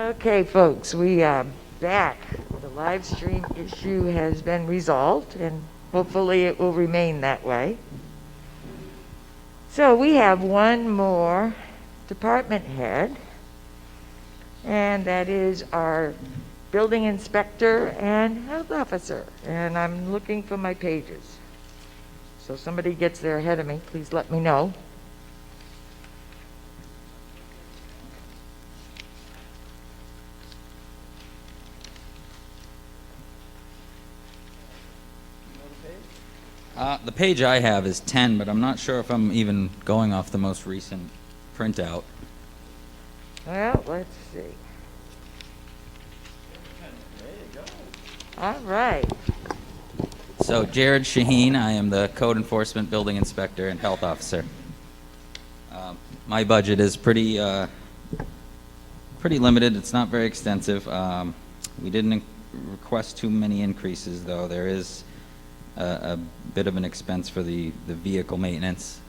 Okay, folks, we are back. The live stream issue has been resolved, and hopefully it will remain that way. So we have one more department head, and that is our building inspector and health officer. And I'm looking for my pages. So somebody gets there ahead of me, please let me know. The page I have is 10, but I'm not sure if I'm even going off the most recent printout. Well, let's see. All right. So Jared Shaheen, I am the Code Enforcement Building Inspector and Health Officer. My budget is pretty limited. It's not very extensive. We didn't request too many increases, though. There is a bit of an expense for the vehicle maintenance.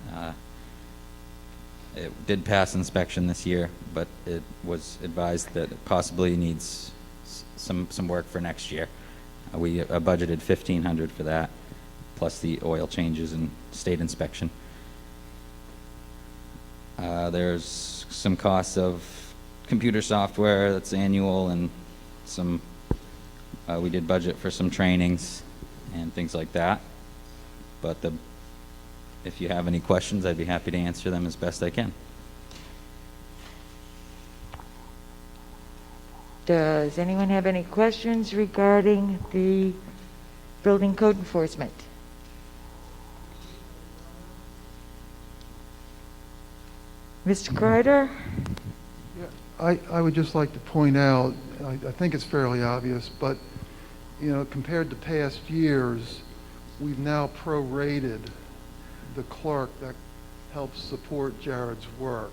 It did pass inspection this year, but it was advised that it possibly needs some work for next year. We budgeted $1,500 for that, plus the oil changes and state inspection. There's some costs of computer software that's annual, and some we did budget for some trainings and things like that. But if you have any questions, I'd be happy to answer them as best I can. Does anyone have any questions regarding the building code enforcement? Mr. Kreider? Yeah, I would just like to point out, I think it's fairly obvious, but compared to past years, we've now prorated the clerk that helps support Jared's work.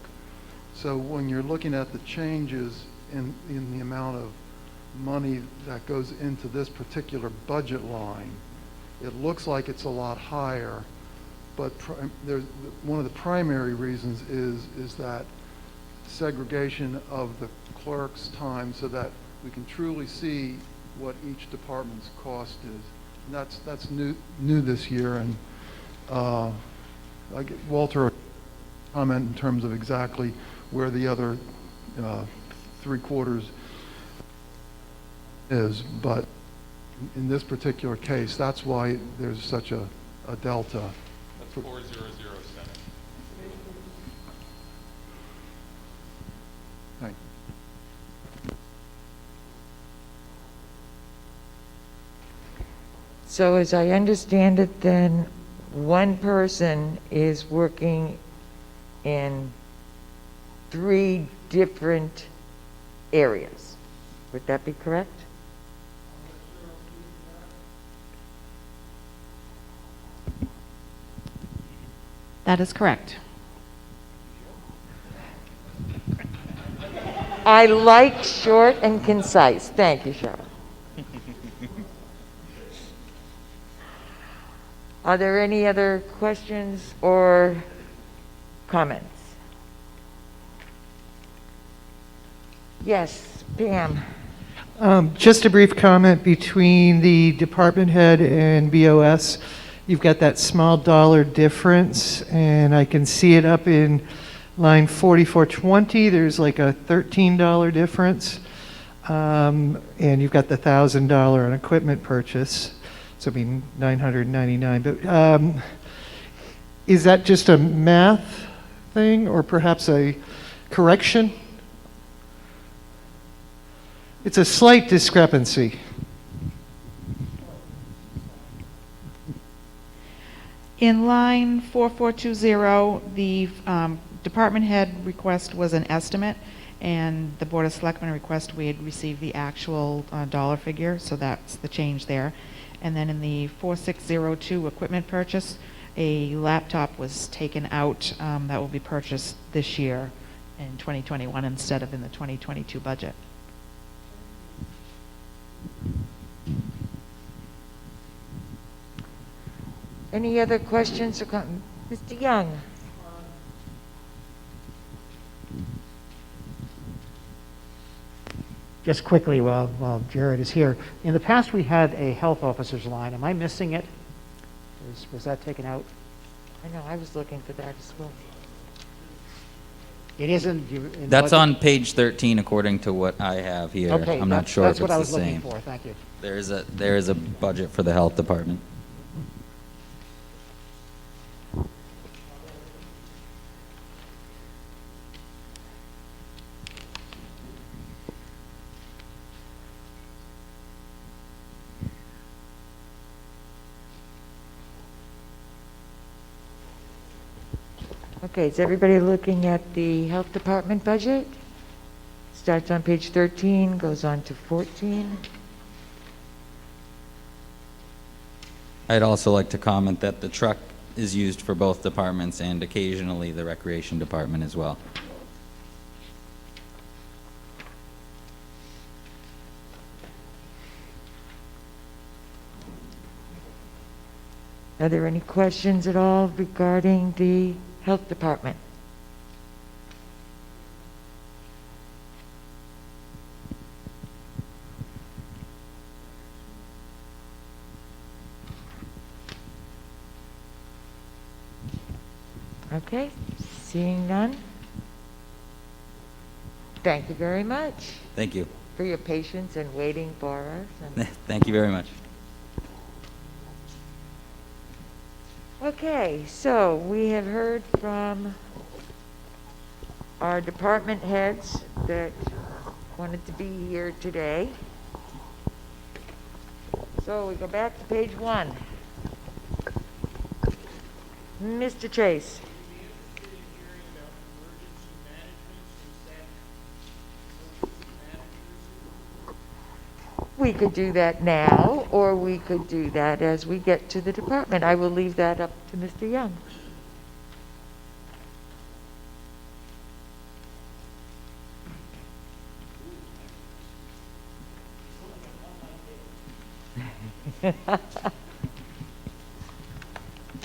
So when you're looking at the changes in the amount of money that goes into this particular budget line, it looks like it's a lot higher, but one of the primary reasons is that segregation of the clerk's time so that we can truly see what each department's cost is. And that's new this year, and I get Walter comment in terms of exactly where the other 3/4 is, but in this particular case, that's why there's such a delta. That's 4007. Thank you. So as I understand it, then one person is working in 3 different areas. Would that be correct? That is correct. I like short and concise. Thank you, Cheryl. Are there any other questions or comments? Yes, Pam. Just a brief comment between the department head and BOS. You've got that small dollar difference, and I can see it up in line 4420. There's like a $13 difference, and you've got the $1,000 on equipment purchase, so it'd be $999. But is that just a math thing, or perhaps a correction? It's a slight discrepancy. In line 4420, the department head request was an estimate, and the Board of Selectmen request we had received the actual dollar figure, so that's the change there. And then in the 4602 equipment purchase, a laptop was taken out that will be purchased this year in 2021 instead of in the 2022 budget. Any other questions or comments? Mr. Young? just quickly while Jared is here. In the past, we had a health officer's line. Am I missing it? Was that taken out? I know, I was looking for that as well. It isn't. In That's budget? on page 13 according to what I have here. Okay, I'm not sure if that's what I it's was the looking same. for. Thank you. There is a budget for the health department. Okay, is everybody looking at the health department budget? Starts on page 13, goes on to 14. I'd also like to comment that the truck is used for both departments and occasionally the recreation department as well. Are there any questions at all regarding the health department? Okay, seeing none. Thank you very much Thank you. for your patience and waiting for us. And Thank you very much. okay, so we have heard from our department heads that wanted to be here today. So we go back to page 1. Mr. Chase. We could do that now, or we could do that as we get to the department. I will leave that up to Mr. Young.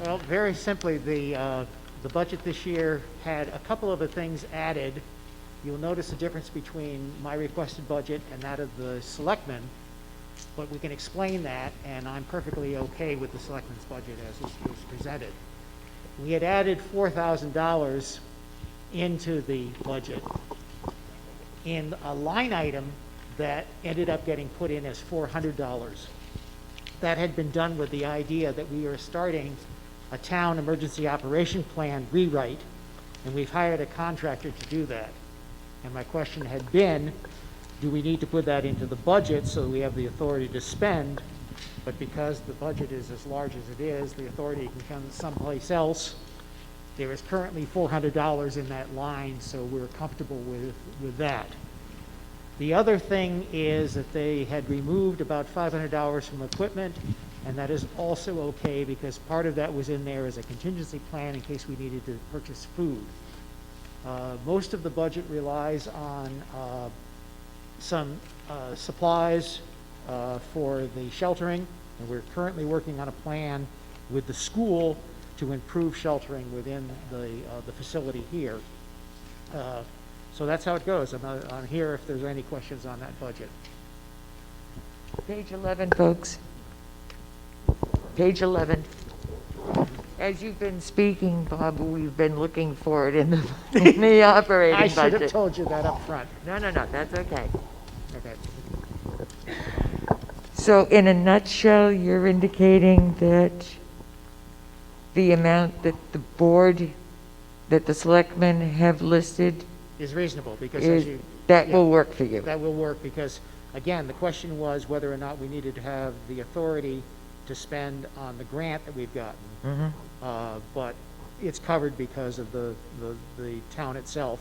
Well, very simply, the budget this year had a couple of the things added. You'll notice a difference between my requested budget and that of the selectmen, but we can explain that, and I'm perfectly okay with the selectmen's budget as it was presented. We had added $4,000 into the budget in a line item that ended up getting put in as $400. That had been done with the idea that we are starting a town emergency operation plan rewrite, and we've hired a contractor to do that. And my question had been, do we need to put that into the budget so we have the authority to spend? But because the budget is as large as it is, the authority can come someplace else. There is currently $400 in that line, so we're comfortable with that. The other thing is that they had removed about $500 from equipment, and that is also okay because part of that was in there as a contingency plan in case we needed to purchase food. Most of the budget relies on some supplies for the sheltering, and we're currently working on a plan with the school to improve sheltering within the facility here. So that's how it goes. I'm here if there's any questions on that budget. Page 11, folks. Page 11. As you've been speaking, Bob, we've been looking for it in the operating I budget. should have told you that up front. No, that's okay. Okay. So in a nutshell, you're indicating that the amount that the board, that the selectmen have listed Is reasonable because is, as you. that yeah, will work for you. That will work because, again, the question was whether or not we needed to have the authority to spend on the grant that we've gotten. But it's covered because of the town itself.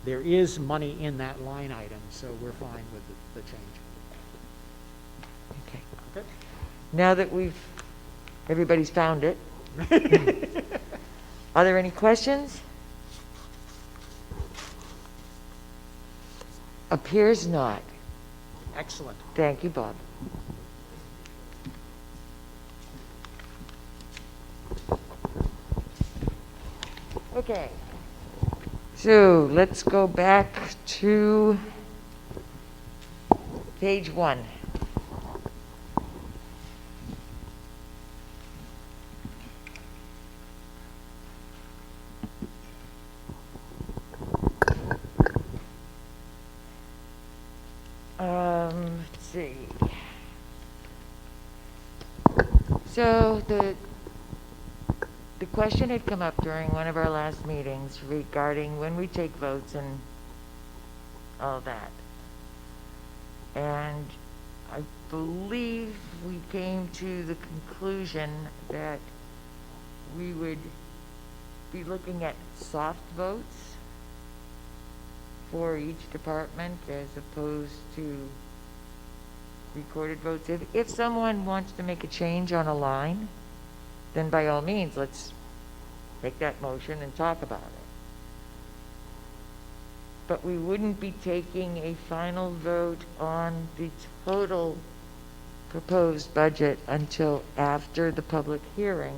There is money in that line item, so we're fine with the change. Okay. Okay. Now that everybody's found it, are there any questions? Appears not. Excellent. Thank you, Bob. Okay. So let's go back to page 1. Let's see. So the question had come up during one of our last meetings regarding when we take votes and all that. And I believe we came to the conclusion that we would be looking at soft votes for each department as opposed to recorded votes. If someone wants to make a change on a line, then by all means, let's make that motion and talk about it. But we wouldn't be taking a final vote on the total proposed budget until after the public hearing.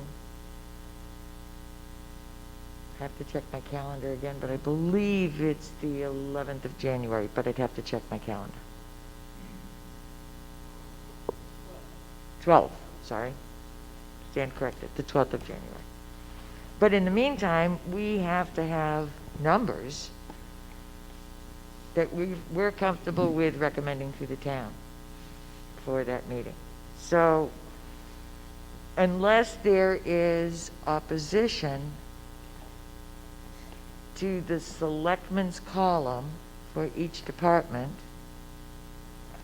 I have to check my calendar again, but I believe it's the 11th of January, but I'd have to check my calendar. 12th, sorry. Stand corrected, the 12th of January. But in the meantime, we have to have numbers that we're comfortable with recommending to the town for that meeting. So unless there is opposition to the selectmen's column for each department,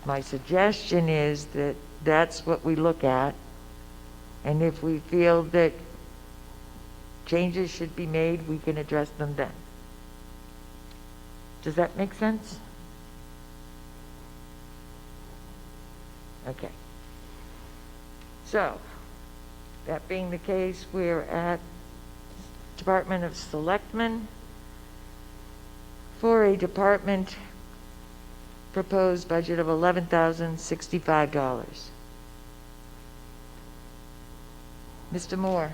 my suggestion is that that's what we look at, and if we feel that changes should be made, we can address them then. Does that make sense? Okay. So, that being the case, we're at Department of Selectmen for a department proposed budget of $11,065. Mr. Moore.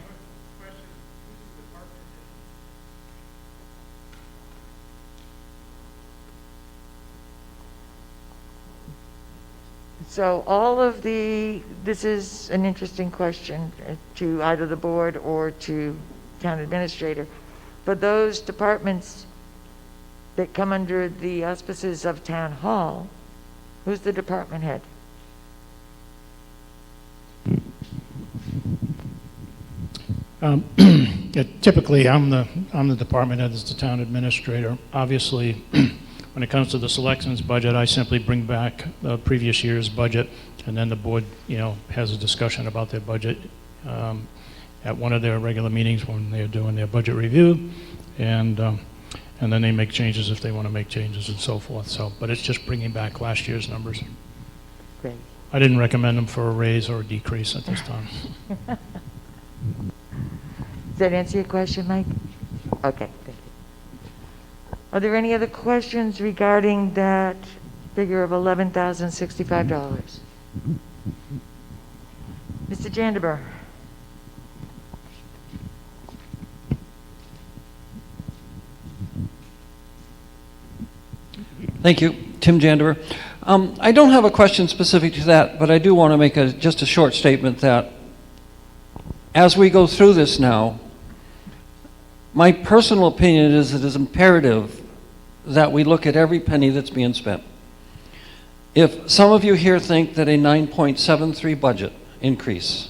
So all of this is an interesting question to either the board or to town administrator. For those departments that come under the auspices of town hall, who's the department head? Typically, I'm the department head as the town administrator. Obviously, when it comes to the selectmen's budget, I simply bring back the previous year's budget, and then the board, has a discussion about their budget at one of their regular meetings when they're doing their budget review, and then they make changes if they want to make changes and so forth. So, but it's just bringing back last year's numbers. Great. I didn't recommend them for a raise or a decrease at this time. Does that answer your question, Mike? Okay, thank you. Are there any other questions regarding that figure of $11,065? Mr. Jandeber? Thank you. Tim Jandever. I don't have a question specific to that, but I do want to make just a short statement that as we go through this now, my personal opinion is it is imperative that we look at every penny that's being spent. If some of you here think that a 9.73 budget increase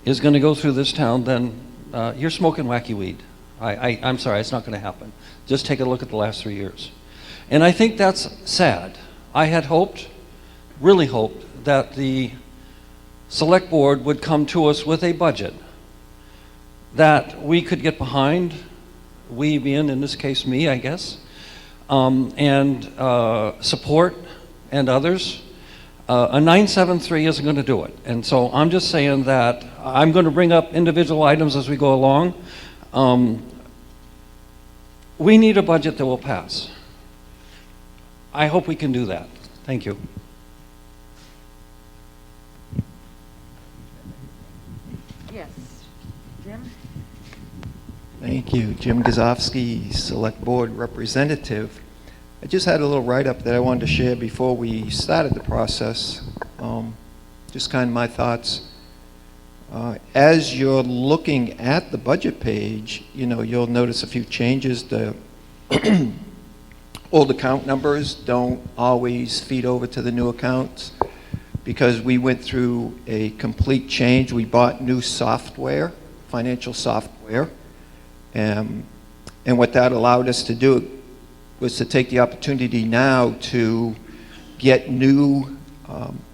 is going to go through this town, then you're smoking wacky weed. I'm sorry, it's not going to happen. Just take a look at the last 3 years. And I think that's sad. I had hoped, really hoped, that the select board would come to us with a budget that we could get behind, we being, in this case, me, I guess, and support and others. A 973 isn't going to do it. And so I'm just saying that I'm going to bring up individual items as we go along. We need a budget that will pass. I hope we can do that. Thank you. Yes. Jim? Thank you. Jim Gazowski, Select Board Representative. I just had a little write-up that I wanted to share before we started the process. Just kind of my thoughts. As you're looking at the budget page, you'll notice a few changes. The old account numbers don't always feed over to the new accounts because we went through a complete change. We bought new software, financial software, and what that allowed us to do was to take the opportunity now to get new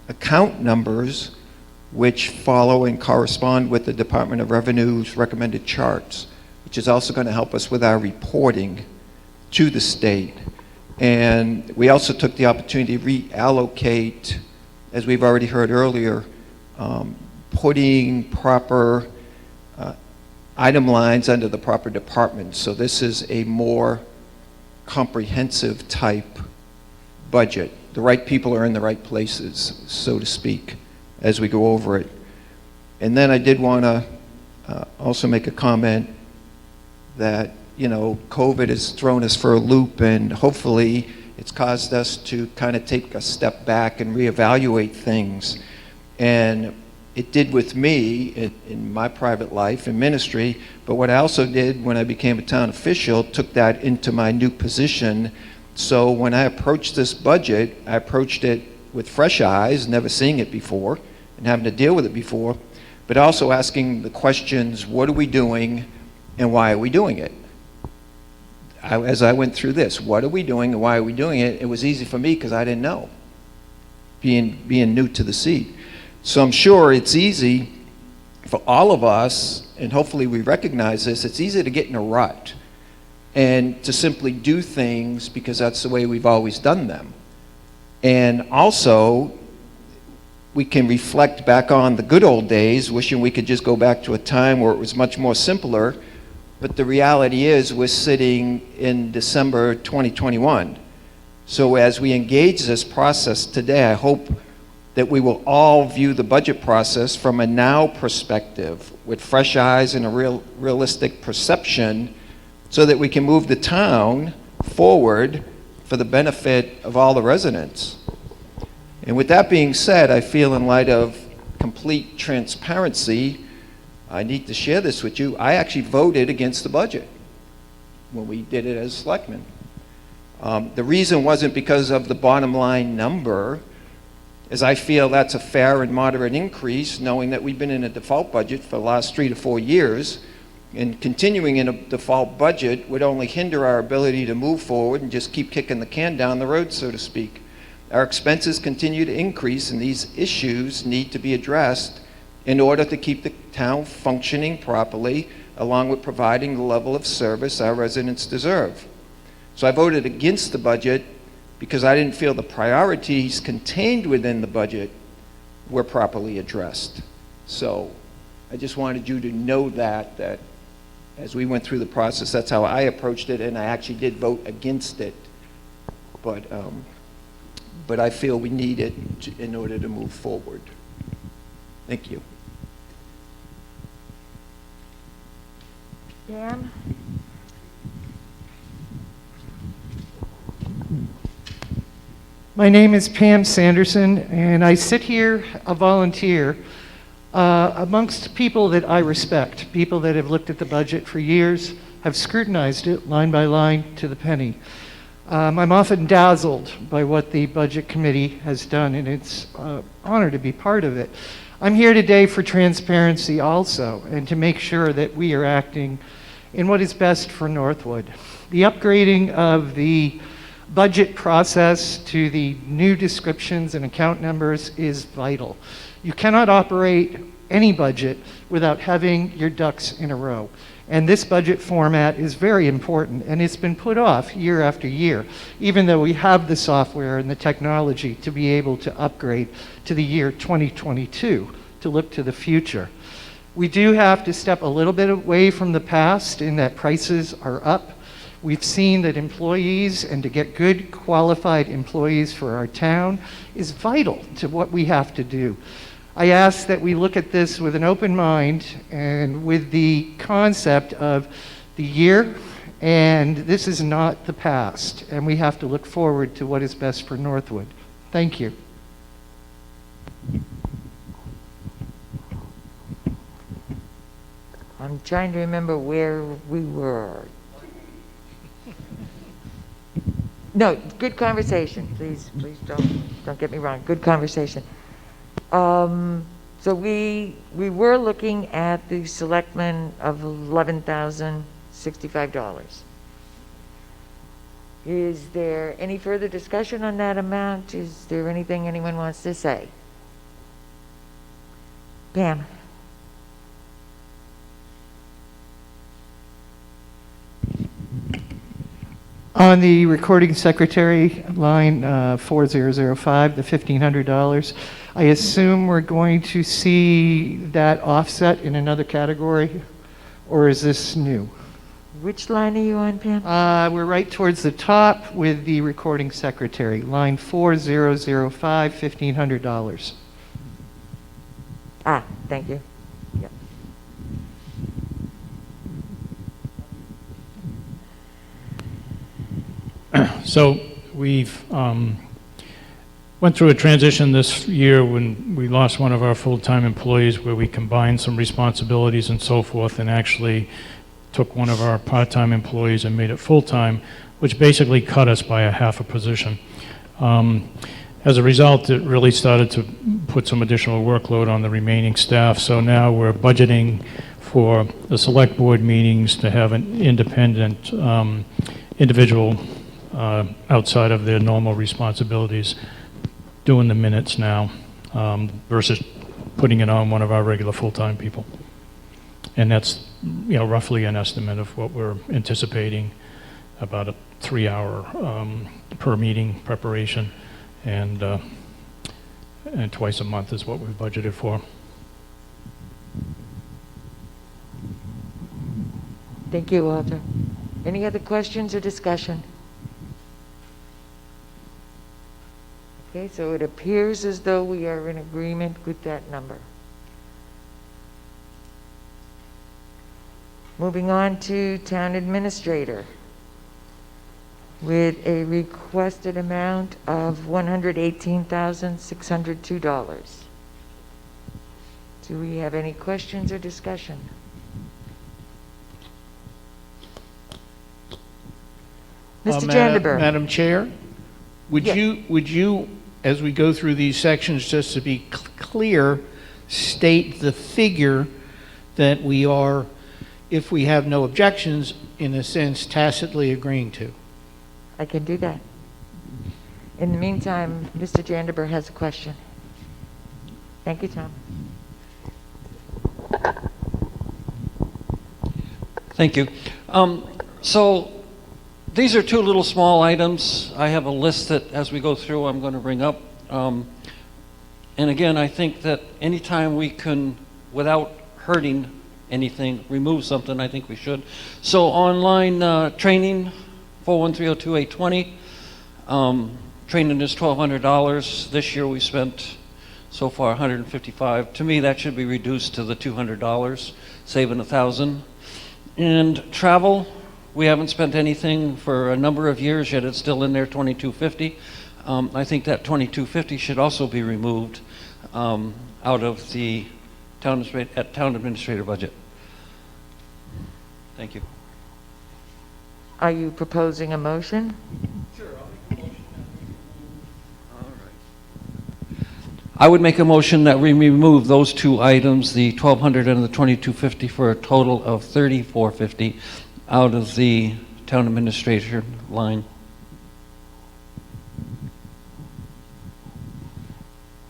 account numbers which follow and correspond with the Department of Revenue's recommended charts, which is also going to help us with our reporting to the state. And we also took the opportunity to reallocate, as we've already heard earlier, putting proper item lines under the proper departments. So this is a more comprehensive type budget. The right people are in the right places, so to speak, as we go over it. And then I did want to also make a comment that, COVID has thrown us for a loop, and hopefully it's caused us to kind of take a step back and reevaluate things. And it did with me in my private life and ministry, but what I also did when I became a town official, took that into my new position. So when I approached this budget, I approached it with fresh eyes, never seeing it before, and having to deal with it before, but also asking the questions, what are we doing and why are we doing it? As I went through this, what are we doing and why are we doing it? It was easy for me because I didn't know, being new to the seat. So I'm sure it's easy for all of us, and hopefully we recognize this, it's easy to get in a rut and to simply do things because that's the way we've always done them. And also, we can reflect back on the good old days, wishing we could just go back to a time where it was much more simpler. But the reality is we're sitting in December 2021. So as we engage this process today, I hope that we will all view the budget process from a now perspective with fresh eyes and a realistic perception so that we can move the town forward for the benefit of all the residents. And with that being said, I feel in light of complete transparency, I need to share this with you. I actually voted against the budget when we did it as selectmen. The reason wasn't because of the bottom line number, as I feel that's a fair and moderate increase, knowing that we've been in a default budget for the last 3 to 4 years, and continuing in a default budget would only hinder our ability to move forward and just keep kicking the can down the road, so to speak. Our expenses continue to increase, and these issues need to be addressed in order to keep the town functioning properly, along with providing the level of service our residents deserve. So I voted against the budget because I didn't feel the priorities contained within the budget were properly addressed. So I just wanted you to know that as we went through the process, that's how I approached it, and I actually did vote against it. But I feel we need it in order to move forward. Thank you. Dan? My name is Pam Sanderson, and I sit here, a volunteer, amongst people that I respect, people that have looked at the budget for years, have scrutinized it line by line to the penny. I'm often dazzled by what the Budget Committee has done, and it's an honor to be part of it. I'm here today for transparency also, and to make sure that we are acting in what is best for Northwood. The upgrading of the budget process to the new descriptions and account numbers is vital. You cannot operate any budget without having your ducks in a row. And this budget format is very important, and it's been put off year after year, even though we have the software and the technology to be able to upgrade to the year 2022 to look to the future. We do have to step a little bit away from the past in that prices are up. We've seen that employees, and to get good qualified employees for our town, is vital to what we have to do. I ask that we look at this with an open mind and with the concept of the year And this is not the past, and we have to look forward to what is best for Northwood. Thank you. I'm trying to remember where we were. No, good conversation, please don't get me wrong, good conversation. So we were looking at the selectmen of $11,065. Is there any further discussion on that amount? Is there anything anyone wants to say? Pam? On the recording secretary line 4005, the $1,500, I assume we're going to see that offset in another category, or is this new? Which line are you on, Pam? We're right towards the top with the recording secretary, line 4005, $1,500. Ah, thank you. Yep. So we've went through a transition this year when we lost one of our full-time employees where we combined some responsibilities and so forth and actually took one of our part-time employees and made it full-time, which basically cut us by a half a position. As a result, it really started to put some additional workload on the remaining staff. So now we're budgeting for the select board meetings to have an independent individual outside of their normal responsibilities doing the minutes now versus putting it on one of our regular full-time people. And that's, you know, roughly an estimate of what we're anticipating, about a 3-hour per meeting preparation, and twice a month is what we've budgeted for. Thank you, Walter. Any other questions or discussion? Okay, so it appears as though we are in agreement with that number. Moving on to town administrator with a requested amount of $118,602. Do we have any questions or discussion? Mr. Jandeberg. Madam Chair, would Yes. you, as we go through these sections, just to be clear, state the figure that we are, if we have no objections, in a sense, tacitly agreeing to? I can do that. In the meantime, Mr. Jandeberg has a question. Thank you, Tom. Thank you. So these are two little small items. I have a list that, as we go through, I'm going to bring up. And again, I think that anytime we can, without hurting anything, remove something, I think we should. So online training, 41302-820. Training is $1,200. This year we spent so far $155. To me, that should be reduced to the $200, saving $1,000. And travel, we haven't spent anything for a number of years, yet it's still in there, $2,250. I think that $2,250 should also be removed out of the town administrator budget. Thank you. Are you proposing a motion? Sure, I'll make a motion that we remove. I would make a motion that we remove those two items, the $1,200 and the $2,250, for a total of $3,450 out of the town administrator line.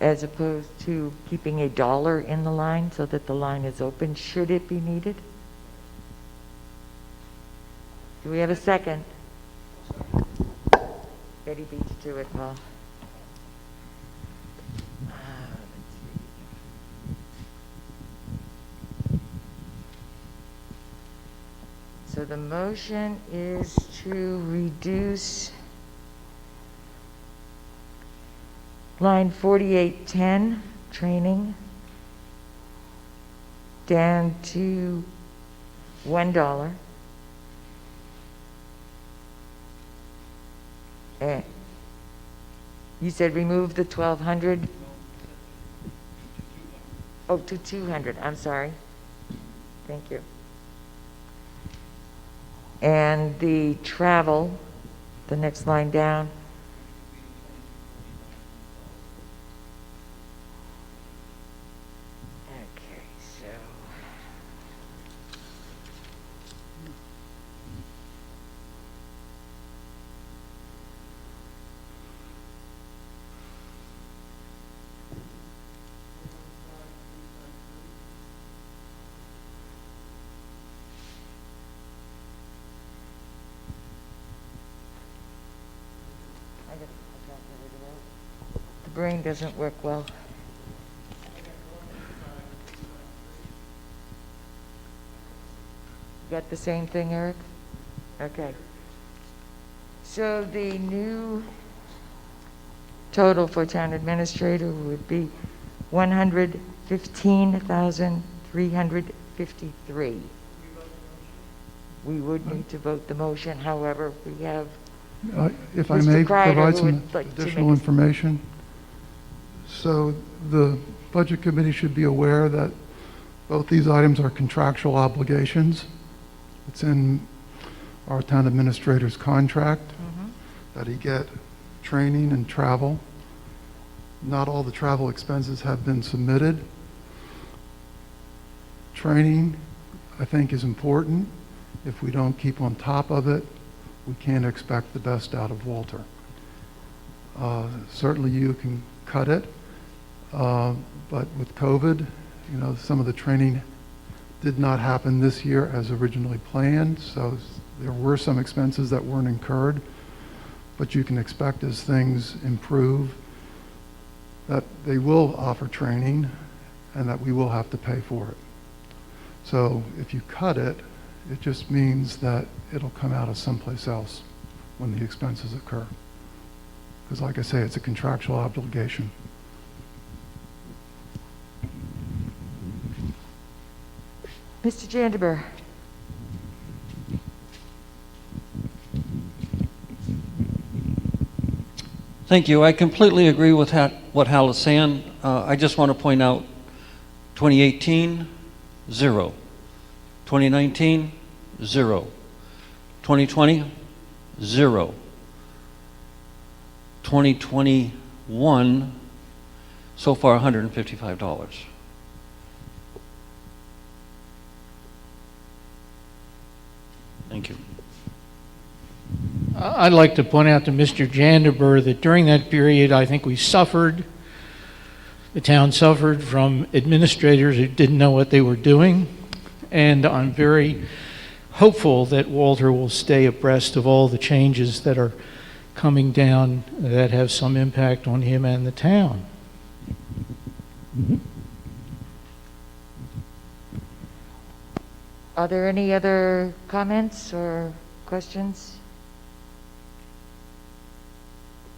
As opposed to keeping a dollar in the line so that the line is open should it be needed? Do we have a second? Betty beat you to it, Paul. So the motion is to reduce line 4810, training, down to $1. Eh, You said remove the 1,200? Oh, to 200, I'm sorry. Thank you. And the travel, the next line down. Okay, so. The brain doesn't work well. You got the same thing, Eric? Okay. So the new total for town administrator would be 115,353. We would need to vote the motion, however, we have If I Mr. may Kreider, provide who some would like to additional make a- information. So the Budget Committee should be aware that both these items are contractual obligations. It's in our town administrator's contract that he get training and travel. Not all the travel expenses have been submitted. Training, I think, is important. If we don't keep on top of it, we can't expect the best out of Walter. Certainly you can cut it, but with COVID, you know, some of the training did not happen this year as originally planned, so there were some expenses that weren't incurred, but you can expect as things improve that they will offer training and that we will have to pay for it. So if you cut it, it just means that it'll come out of someplace else when the expenses occur. Because like I say, it's a contractual obligation. Mr. Jandeber. Thank you. I completely agree with what Hal is saying. I just want to point out 2018, 0. 2019, 0. 2020, 0. 2021, so far $155. Thank you. I'd like to point out to Mr. Jandeber that during that period, I think we suffered, the town suffered from administrators who didn't know what they were doing. And I'm very hopeful that Walter will stay abreast of all the changes that are coming down that have some impact on him and the town. Are there any other comments or questions?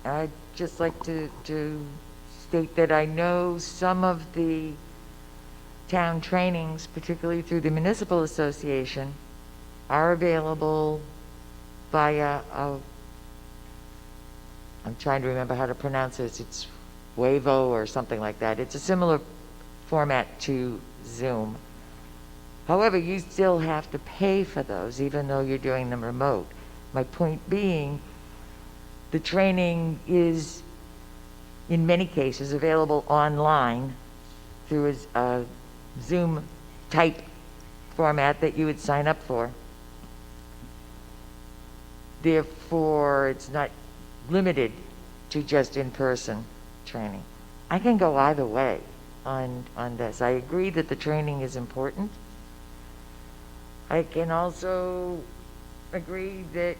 I'd just like to state that I know some of the town trainings, particularly through the Municipal Association, are available via, I'm trying to remember how to pronounce this, it's Wavo or something like that. It's a similar format to Zoom. However, you still have to pay for those, even though you're doing them remote. My point being, the training is, in many cases, available online through a Zoom type format that you would sign up for. Therefore, it's not limited to just in-person training. I can go either way on this. I agree that the training is important. I can also agree that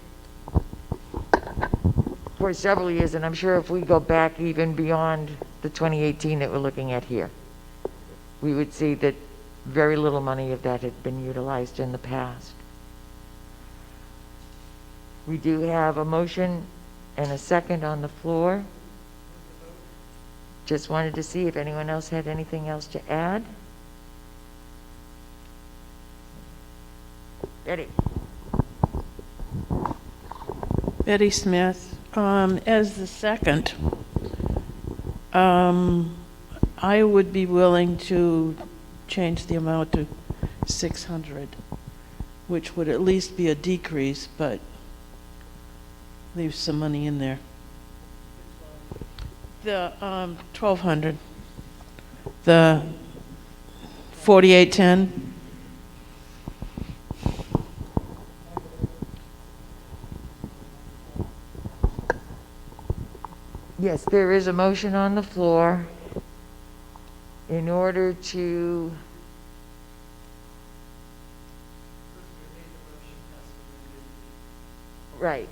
for several years, and I'm sure if we go back even beyond the 2018 that we're looking at here, we would see that very little money of that had been utilized in the past. We do have a motion and a second on the floor. Just wanted to see if anyone else had anything else to add. Betty? Betty Smith, As the second, I would be willing to change the amount to 600, which would at least be a decrease, but leave some money in there. The 1,200, the 4810. Yes, there is a motion on the floor in order to right.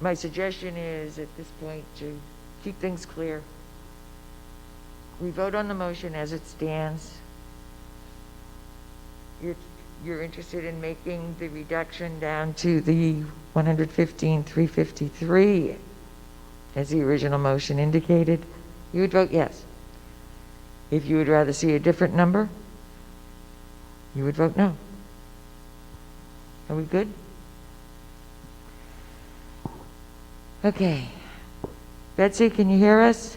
My suggestion is at this point to keep things clear. We vote on the motion as it stands. You're interested in making the reduction down to the 115,353 as the original motion indicated. You would vote yes. If you would rather see a different number, you would vote no. Are we good? Okay. Betsy, can you hear us?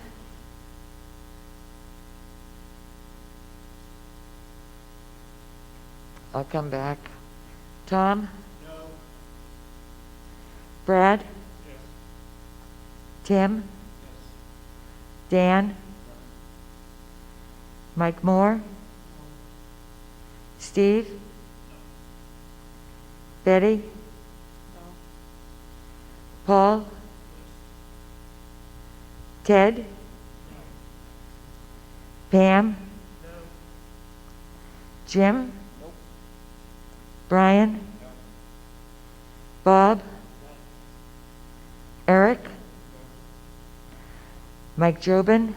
I'll come back. Tom? No. Brad? Yes. Tim? Yes. Dan? No. Mike Moore? No. Steve? No. Betty? No. Paul? Yes. Ted? No. Pam? No. Jim? Brian? No. Bob? No. Eric? No. Mike Jobin? No.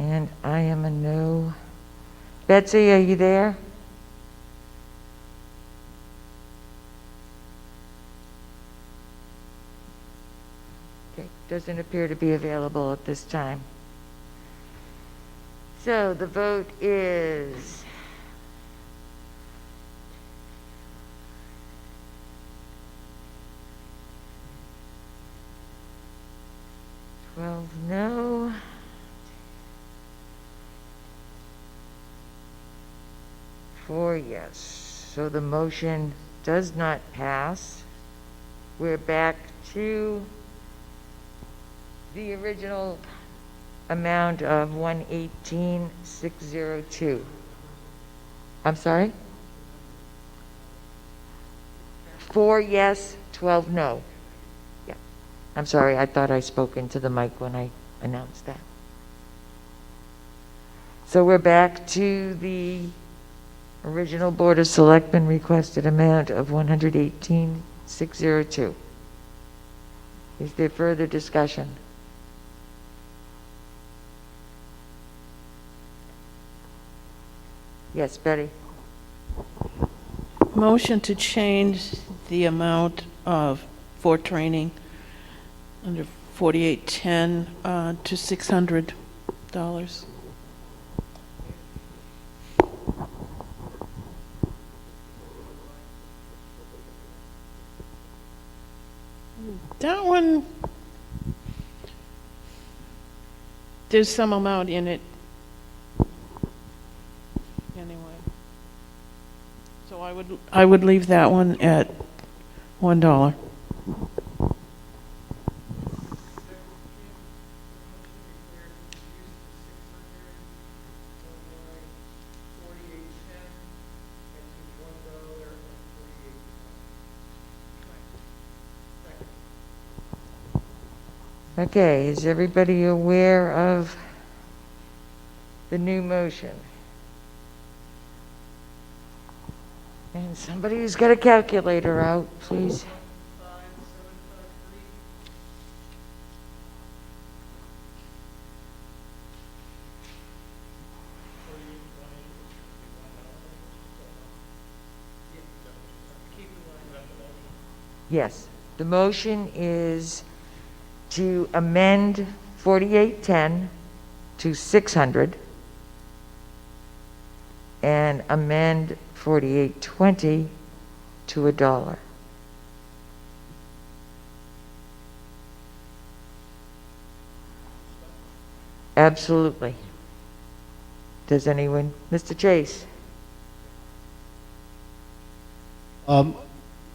And I am a no. Betsy, are you there? Okay, doesn't appear to be available at this time. So the vote is 12 no. Four yes. So the motion does not pass. We're back to the original amount of 118,602. I'm sorry? 4 yes, 12 no. Yeah. I'm sorry, I thought I spoke into the mic when I announced that. So we're back to the original Board of Selectmen requested amount of 118,602. Is there further discussion? Yes, Betty. Motion to change the amount of, for training under 4810 to $600. That one, there's some amount in it anyway. So I would leave that one at $1. Okay, is everybody aware of the new motion? And somebody who's got a calculator out, please. Yes, the motion is to amend 4810 to 600 and amend 4820 to $1. Absolutely. Does anyone, Mr. Chase?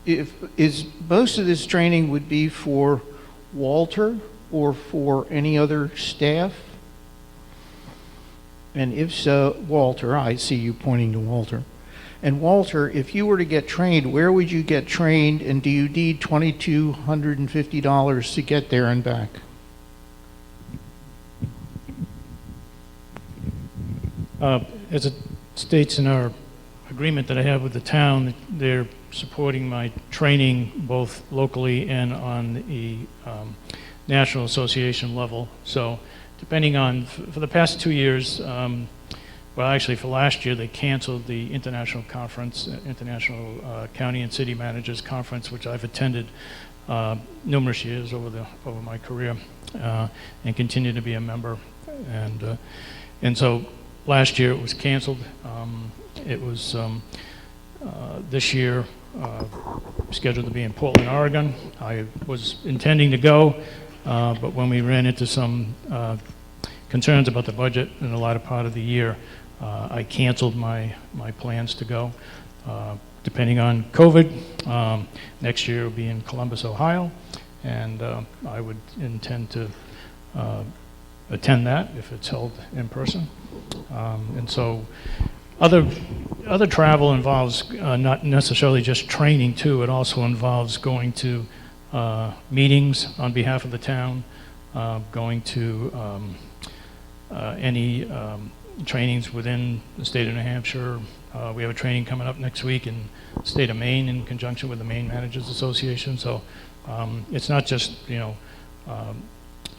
Is most of this training would be for Walter or for any other staff? And if so, Walter, I see you pointing to Walter. And Walter, if you were to get trained, where would you get trained, and do you need $2,250 to get there and back? As it states in our agreement that I have with the town, they're supporting my training both locally and on the National Association level. So depending on, for the past 2 years, well, actually for last year, they canceled the international conference, International County and City Managers Conference, which I've attended numerous years over my career and continue to be a member. And so last year it was canceled. It was this year scheduled to be in Portland, Oregon. I was intending to go, but when we ran into some concerns about the budget in the latter part of the year, I canceled my plans to go. Depending on COVID, next year will be in Columbus, Ohio, and I would intend to attend that if it's held in person. And so other travel involves not necessarily just training too, it also involves going to meetings on behalf of the town, going to any trainings within the state of New Hampshire. We have a training coming up next week in the state of Maine in conjunction with the Maine Managers Association. So it's not just,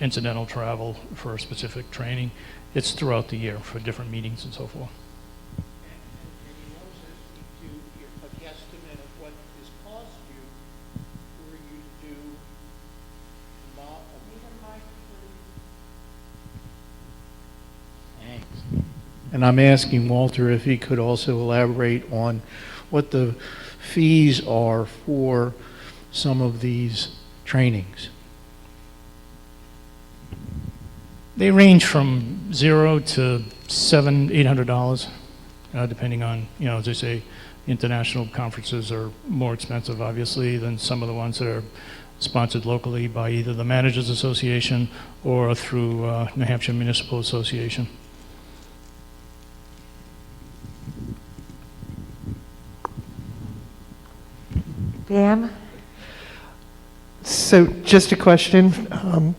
incidental travel for a specific training. It's throughout the year for different meetings and so forth. And you also speak to a guesstimate of what this cost you for you to do Thanks. And I'm asking Walter if he could also elaborate on what the fees are for some of these trainings. They range from $0 to $700-800, depending on, as I say, international conferences are more expensive, obviously, than some of the ones that are sponsored locally by either the Managers Association or through New Hampshire Municipal Association. Pam? So just a question,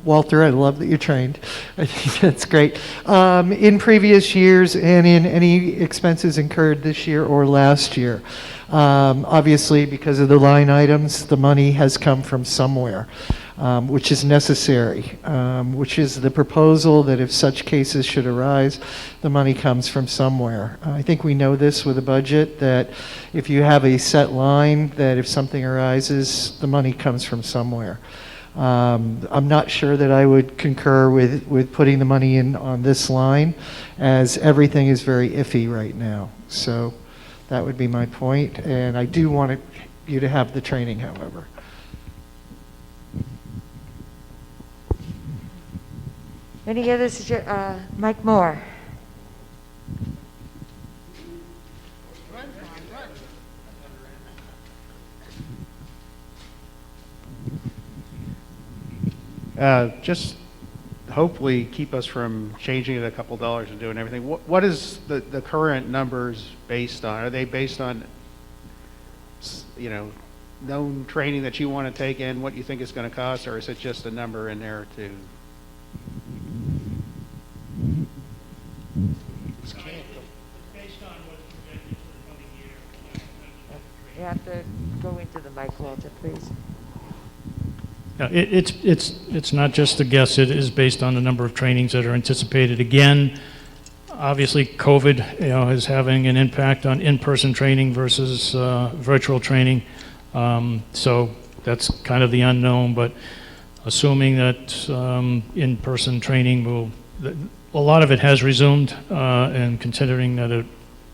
Walter, I love that you're trained. I think that's great. In previous years and in any expenses incurred this year or last year, obviously because of the line items, the money has come from somewhere, which is necessary, which is the proposal that if such cases should arise, the money comes from somewhere. I think we know this with a budget, that if you have a set line, that if something arises, the money comes from somewhere. I'm not sure that I would concur with putting the money in on this line, as everything is very iffy right now. So that would be my point, and I do want you to have the training, however. Any other Mike Moore? Just hopefully keep us from changing it a couple dollars and doing everything. What is the current numbers based on? Are they based on, known training that you want to take and what you think it's going to cost, or is it just a number in there to? It's based on what's projected for the coming year. You have to go into the mic, Walter, please. It's not just a guess. It is based on the number of trainings that are anticipated. Again, obviously, COVID, is having an impact on in-person training versus virtual training. So that's kind of the unknown. But assuming that in-person training a lot of it has resumed, and considering that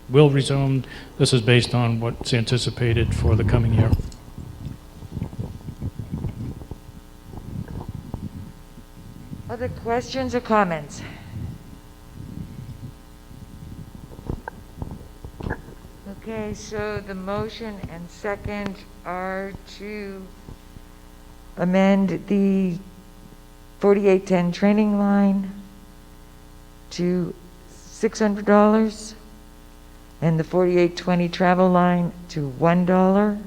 will resume. This is based on what's anticipated for the coming year. Other questions or comments? Okay, so the motion and second are to amend the 4810 training line to $600 and the 4820 travel line to $1,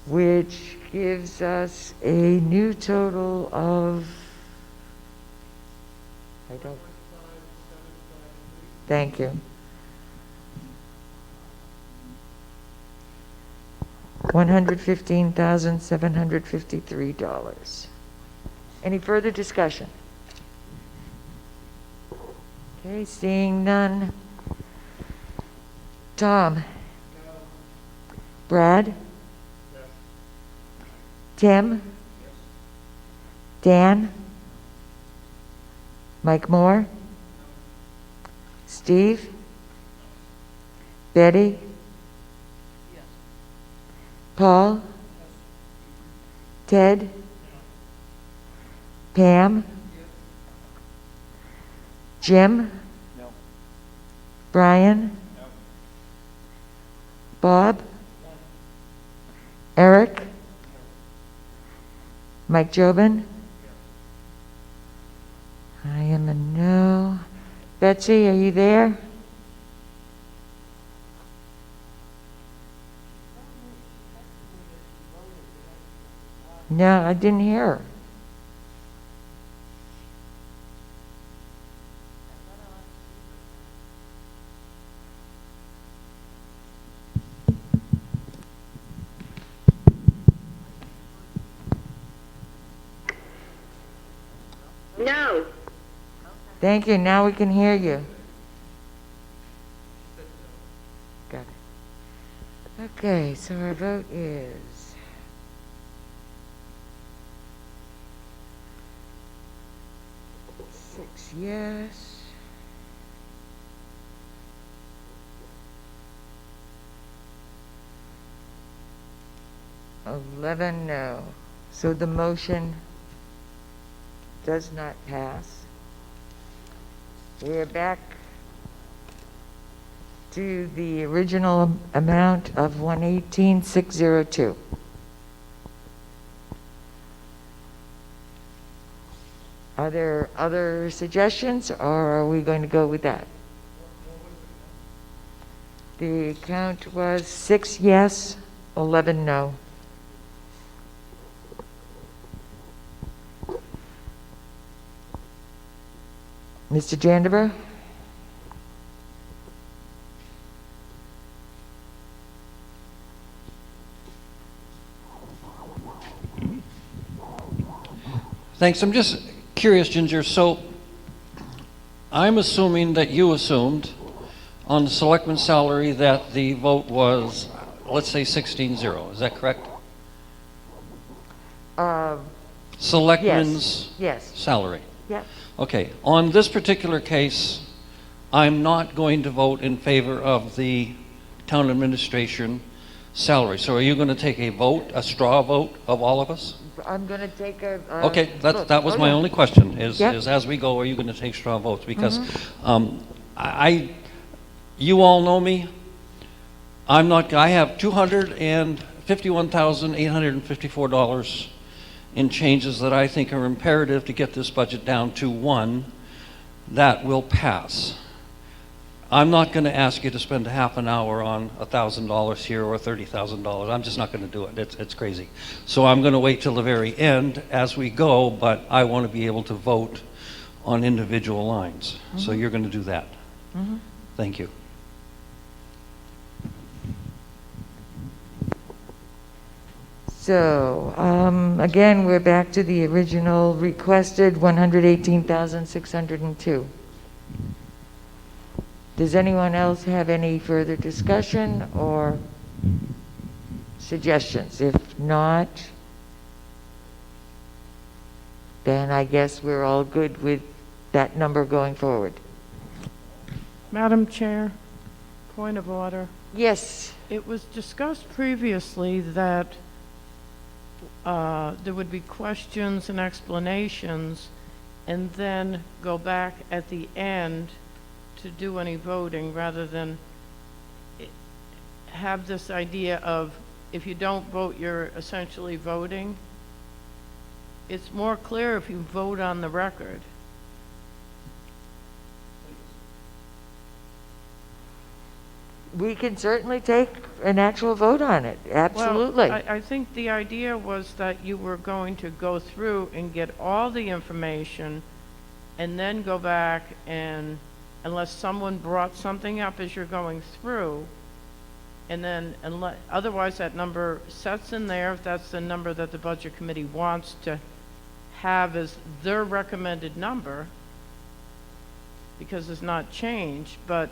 which gives us a new total of, thank you. $115,753. Any further discussion? Okay, seeing none. Tom? Brad? Tim? Dan? Mike Moore? Steve? Betty? Paul? Ted? Pam? Jim? No. Brian? Bob? Eric? Mike Jobin? I am a no. Betsy, are you there? No, I didn't hear her. No. Thank you. Now we can hear you. Got it. Okay, so our vote is 6 yes. $11 no. So the motion does not pass. We are back to the original amount of 118,602. Are there other suggestions, or are we going to go with that? The count was 6 yes, 11 no. Mr. Jandever? Thanks. I'm just curious, Ginger. So I'm assuming that you assumed on the selectman's salary that the vote was, let's say, 16-0. Is that correct? Selectman's Yes. salary. Yep. Okay. On this particular case, I'm not going to vote in favor of the town administration salary. So are you going to take a vote, a straw vote of all of us? I'm going to take a... Okay, look. that was Oh, my yeah. only question, is Yep. as we go, are you going to take straw votes? Because you all know me. I have $251,854 in changes that I think are imperative to get this budget down to one that will pass. I'm not going to ask you to spend a half an hour on $1,000 here or $30,000. I'm just not going to do it. It's crazy. So I'm going to wait till the very end as we go, but I want to be able to vote on individual lines. So you're going to do that. Thank you. So, again, we're back to the original requested 118,602. Does anyone else have any further discussion or suggestions? If not, then I guess we're all good with that number going forward. Madam Chair, point of order. Yes, It was discussed previously that there would be questions and explanations, and then go back at the end to do any voting, rather than have this idea of, if you don't vote, you're essentially voting. It's more clear if you vote on the record. we can certainly take an actual vote on it, absolutely. Well, I think the idea was that you were going to go through and get all the information and then go back and, unless someone brought something up as you're going through, and then, otherwise that number sets in there, if that's the number that the Budget Committee wants to have as their recommended number, because it's not changed, but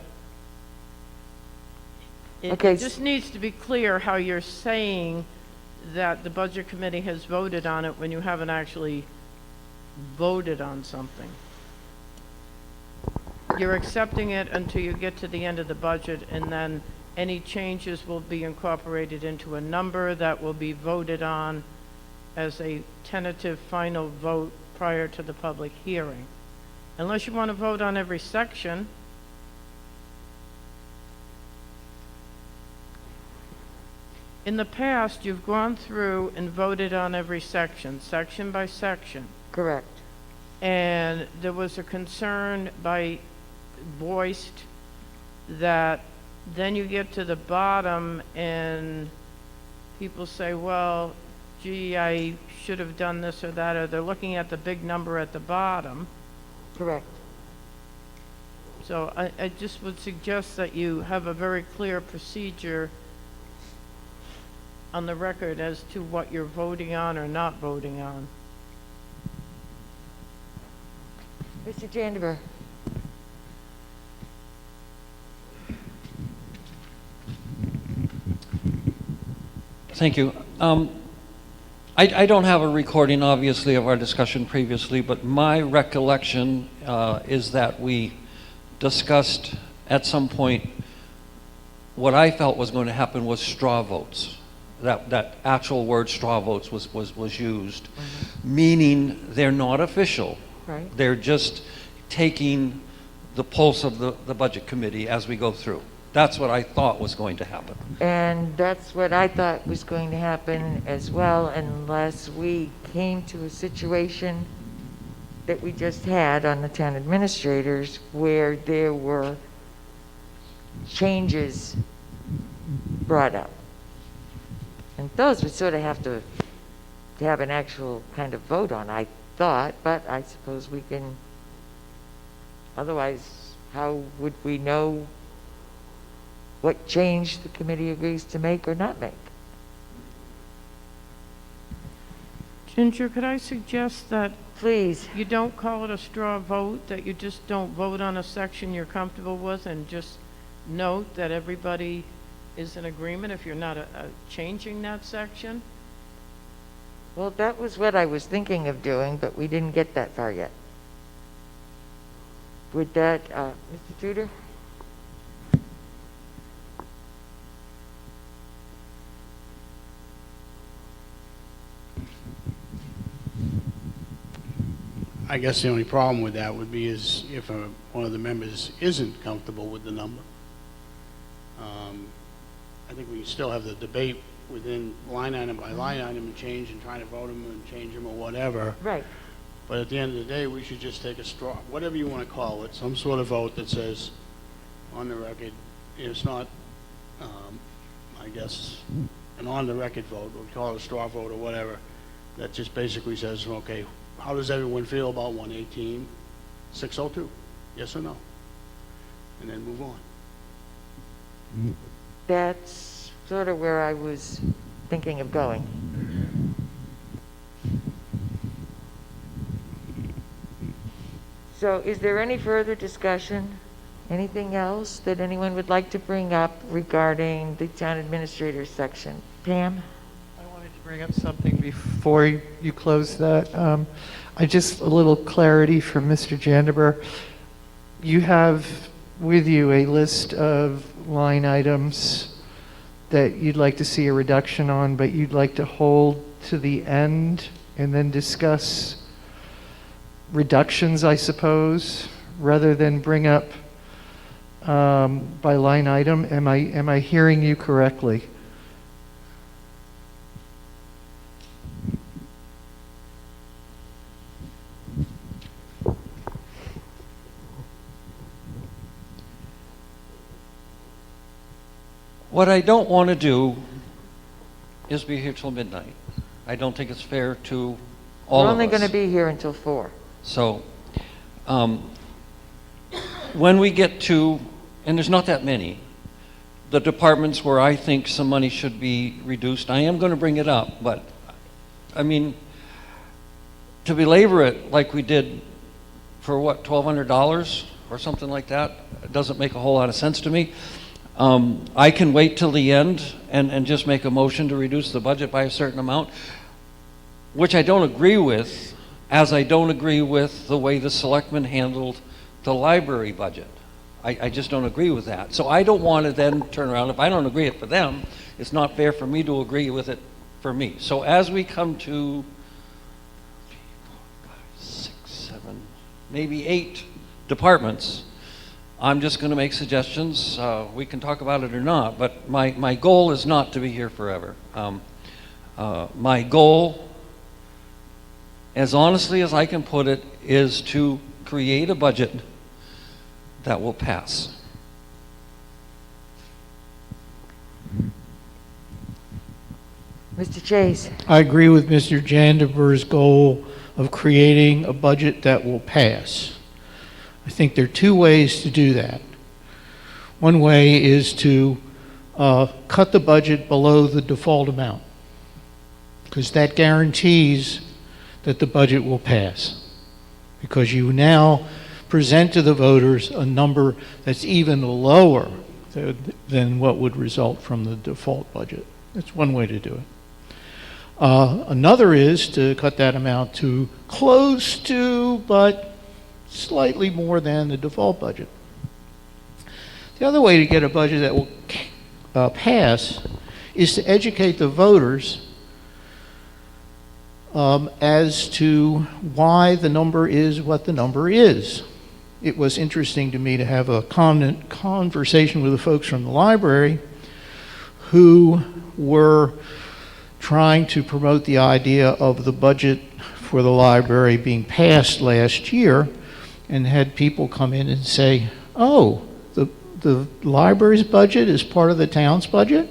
it just needs to be clear how you're saying that the Budget Committee has voted on it when you haven't actually voted on something. You're accepting it until you get to the end of the budget, and then any changes will be incorporated into a number that will be voted on as a tentative final vote prior to the public hearing. Unless you want to vote on every section. In the past, you've gone through and voted on every section, section by section. Correct. And there was a concern voiced that then you get to the bottom and people say, well, gee, I should have done this or that, or they're looking at the big number at the bottom. Correct. So I just would suggest that you have a very clear procedure on the record as to what you're voting on or not voting on. Mr. Jandever. Thank you. I don't have a recording, obviously, of our discussion previously, but my recollection is that we discussed at some point what I felt was going to happen was straw votes. That actual word straw votes was used, meaning they're not official. Right. They're just taking the pulse of the Budget Committee as we go through. That's what I thought was going to happen. And that's what I thought was going to happen as well, unless we came to a situation that we just had on the town administrators where there were changes brought up. And those would sort of have to have an actual kind of vote on, I thought, but I suppose we can, otherwise, how would we know what change the committee agrees to make or not make? Ginger, could I suggest that please you don't call it a straw vote, that you just don't vote on a section you're comfortable with, and just note that everybody is in agreement if you're not changing that section? Well, that was what I was thinking of doing, but we didn't get that far yet. Would that, Mr. Tudor? I guess the only problem with that would be is if one of the members isn't comfortable with the number. I think we still have the debate within line item by line item and change and trying to vote them and change them or whatever. Right. But at the end of the day, we should just take a straw, whatever you want to call it, some sort of vote that says on the record, it's not, I guess, an on the record vote, we call it a straw vote or whatever, that just basically says, okay, how does everyone feel about 118, 602? Yes or no? And then move on. That's sort of where I was thinking of going. So is there any further discussion? Anything else that anyone would like to bring up regarding the town administrator section? Pam? I wanted to bring up something before you close that. A little clarity from Mr. Jandeber. You have with you a list of line items that you'd like to see a reduction on, but you'd like to hold to the end and then discuss reductions, I suppose, rather than bring up by line item. Am I hearing you correctly? What I don't want to do is be here till midnight. I don't think it's fair to all We're of only us. going to be here until 4. So, when we get to, and there's not that many, the departments where I think some money should be reduced, I am going to bring it up, but, I mean, to belabor it like we did for what, $1,200 or something like that, it doesn't make a whole lot of sense to me. I can wait till the end and just make a motion to reduce the budget by a certain amount, which I don't agree with, as I don't agree with the way the selectmen handled the library budget. I just don't agree with that. So I don't want to then turn around. If I don't agree it for them, it's not fair for me to agree with it for me. So as we come to 6, 7, maybe 8 departments, I'm just going to make suggestions. We can talk about it or not, but my goal is not to be here forever. My goal, as honestly as I can put it, is to create a budget that will pass. Mr. Chase? I agree with Mr. Janderberg's goal of creating a budget that will pass. I think there are 2 ways to do that. One way is to cut the budget below the default amount, because that guarantees that the budget will pass, because you now present to the voters a number that's even lower than what would result from the default budget. That's one way to do it. Another is to cut that amount to close to, but slightly more than the default budget. The other way to get a budget that will pass is to educate the voters as to why the number is what the number is. It was interesting to me to have a conversation with the folks from the library who were trying to promote the idea of the budget for the library being passed last year, and had people come in and say, oh, the library's budget is part of the town's budget?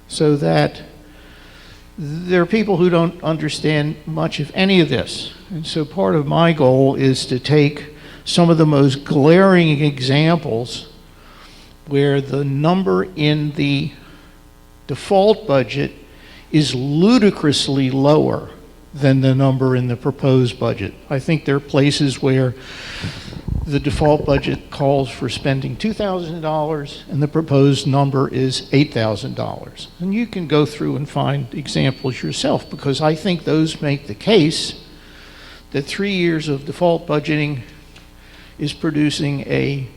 So that there are people who don't understand much, if any, of this. And so part of my goal is to take some of the most glaring examples where the number in the default budget is ludicrously lower than the number in the proposed budget. I think there are places where the default budget calls for spending $2,000 and the proposed number is $8,000. And you can go through and find examples yourself, because I think those make the case that 3 years of default budgeting is producing a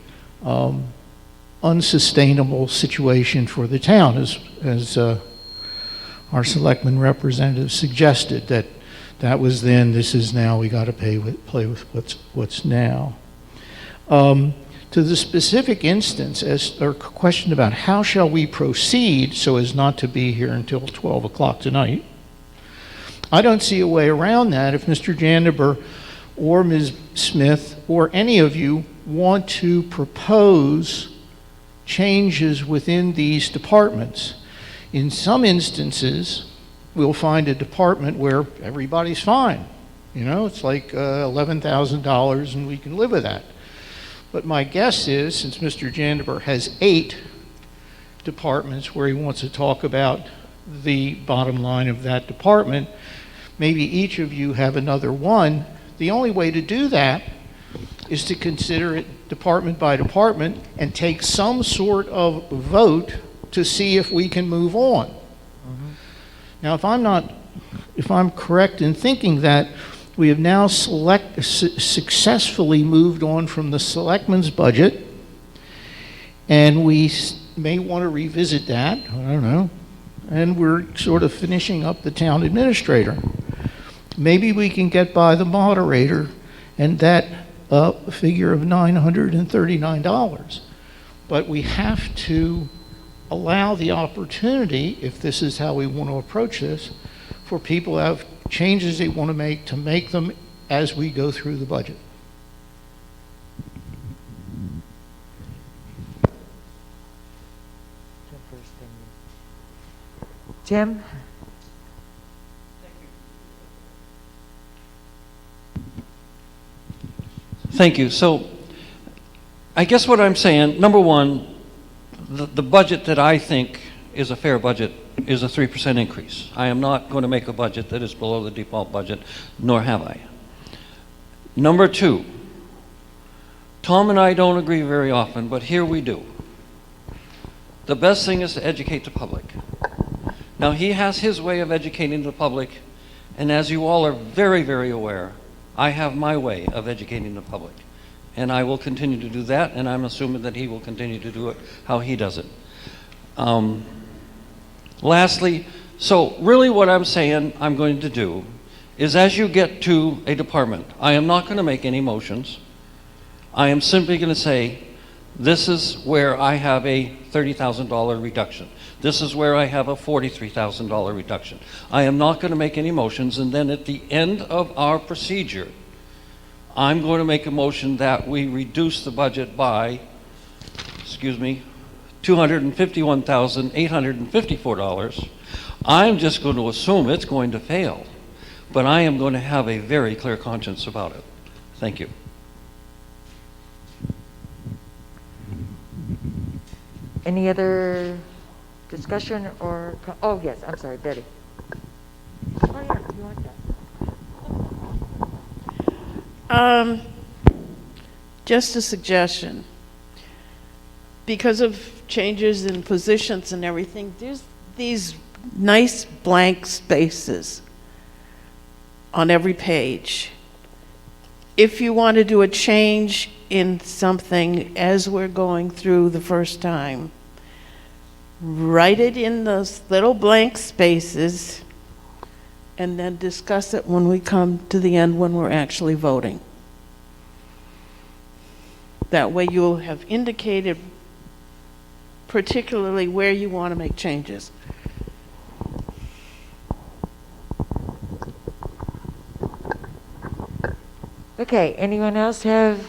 unsustainable situation for the town, as our selectman representative suggested, that was then, this is now, we got to play with what's now. To the specific instance, or question about how shall we proceed so as not to be here until 12 o'clock tonight, I don't see a way around that. If Mr. Jandeber or Ms. Smith or any of you want to propose changes within these departments. In some instances, we'll find a department where everybody's fine. You know, it's like $11,000 and we can live with that. But my guess is, since Mr. Jandeber has 8 departments where he wants to talk about the bottom line of that department, maybe each of you have another one. The only way to do that is to consider it department by department and take some sort of vote to see if we can move on. Mm-hmm. Now, if I'm correct in thinking that we have now successfully moved on from the selectmen's budget and we may want to revisit that, I don't know, and we're sort of finishing up the town administrator. Maybe we can get by the moderator and that figure of $939. But we have to allow the opportunity, if this is how we want to approach this, for people to have changes they want to make them as we go through the budget. Tim? Thank you. So I guess what I'm saying, number one, the budget that I think is a fair budget is a 3% increase. I am not going to make a budget that is below the default budget, nor have I. Number two, Tom and I don't agree very often, but here we do. The best thing is to educate the public. Now, he has his way of educating the public, and as you all are very, very aware, I have my way of educating the public. And I will continue to do that, and I'm assuming that he will continue to do it how he does it. Lastly, so really what I'm saying I'm going to do is as you get to a department, I am not going to make any motions. I am simply going to say, this is where I have a $30,000 reduction. This is where I have a $43,000 reduction. I am not going to make any motions, and then at the end of our procedure, I'm going to make a motion that we reduce the budget by, $251,854. I'm just going to assume it's going to fail, but I am going to have a very clear conscience about it. Thank you. Any other discussion or, oh, yes, I'm sorry, Betty. Oh, yeah, you want that? Just a suggestion. Because of changes in positions and everything, there's these nice blank spaces on every page. If you want to do a change in something as we're going through the first time, write it in those little blank spaces and then discuss it when we come to the end when we're actually voting. That way you'll have indicated particularly where you want to make changes. Okay, anyone else have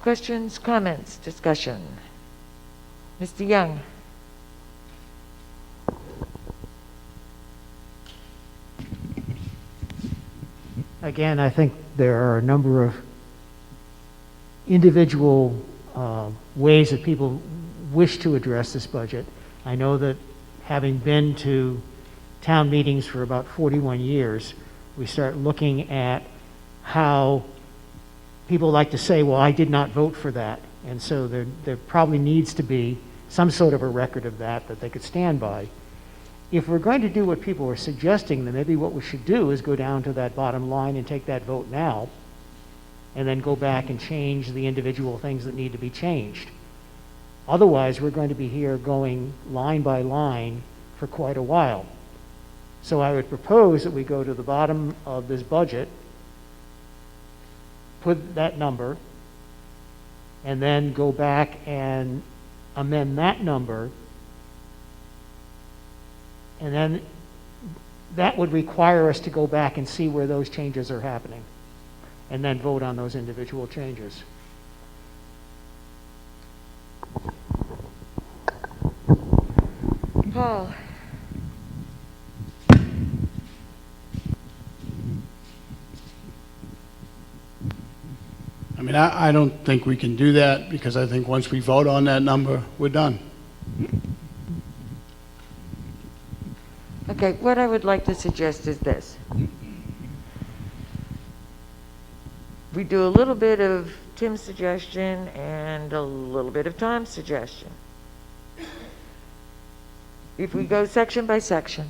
questions, comments, discussion? Mr. Young? Again, I think there are a number of individual ways that people wish to address this budget. I know that having been to town meetings for about 41 years, we start looking at how people like to say, well, I did not vote for that. And so there probably needs to be some sort of a record of that they could stand by. If we're going to do what people are suggesting, then maybe what we should do is go down to that bottom line and take that vote now, and then go back and change the individual things that need to be changed. Otherwise, we're going to be here going line by line for quite a while. So I would propose that we go to the bottom of this budget, put that number, and then go back and amend that number, and then that would require us to go back and see where those changes are happening, and then vote on those individual changes. Paul? I mean, I don't think we can do that, because I think once we vote on that number, we're done. Okay, what I would like to suggest is this. We do a little bit of Tim's suggestion and a little bit of Tom's suggestion. If we go section by section,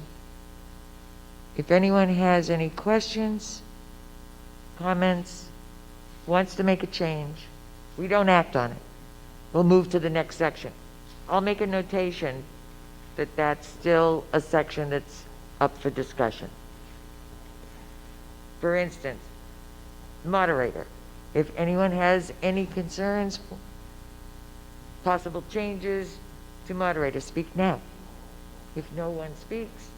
if anyone has any questions, comments, wants to make a change, we don't act on it. we'll move to the next section. I'll make a notation that that's still a section that's up for discussion. For instance, moderator, if anyone has any concerns, possible changes to moderator, speak now. If no one speaks,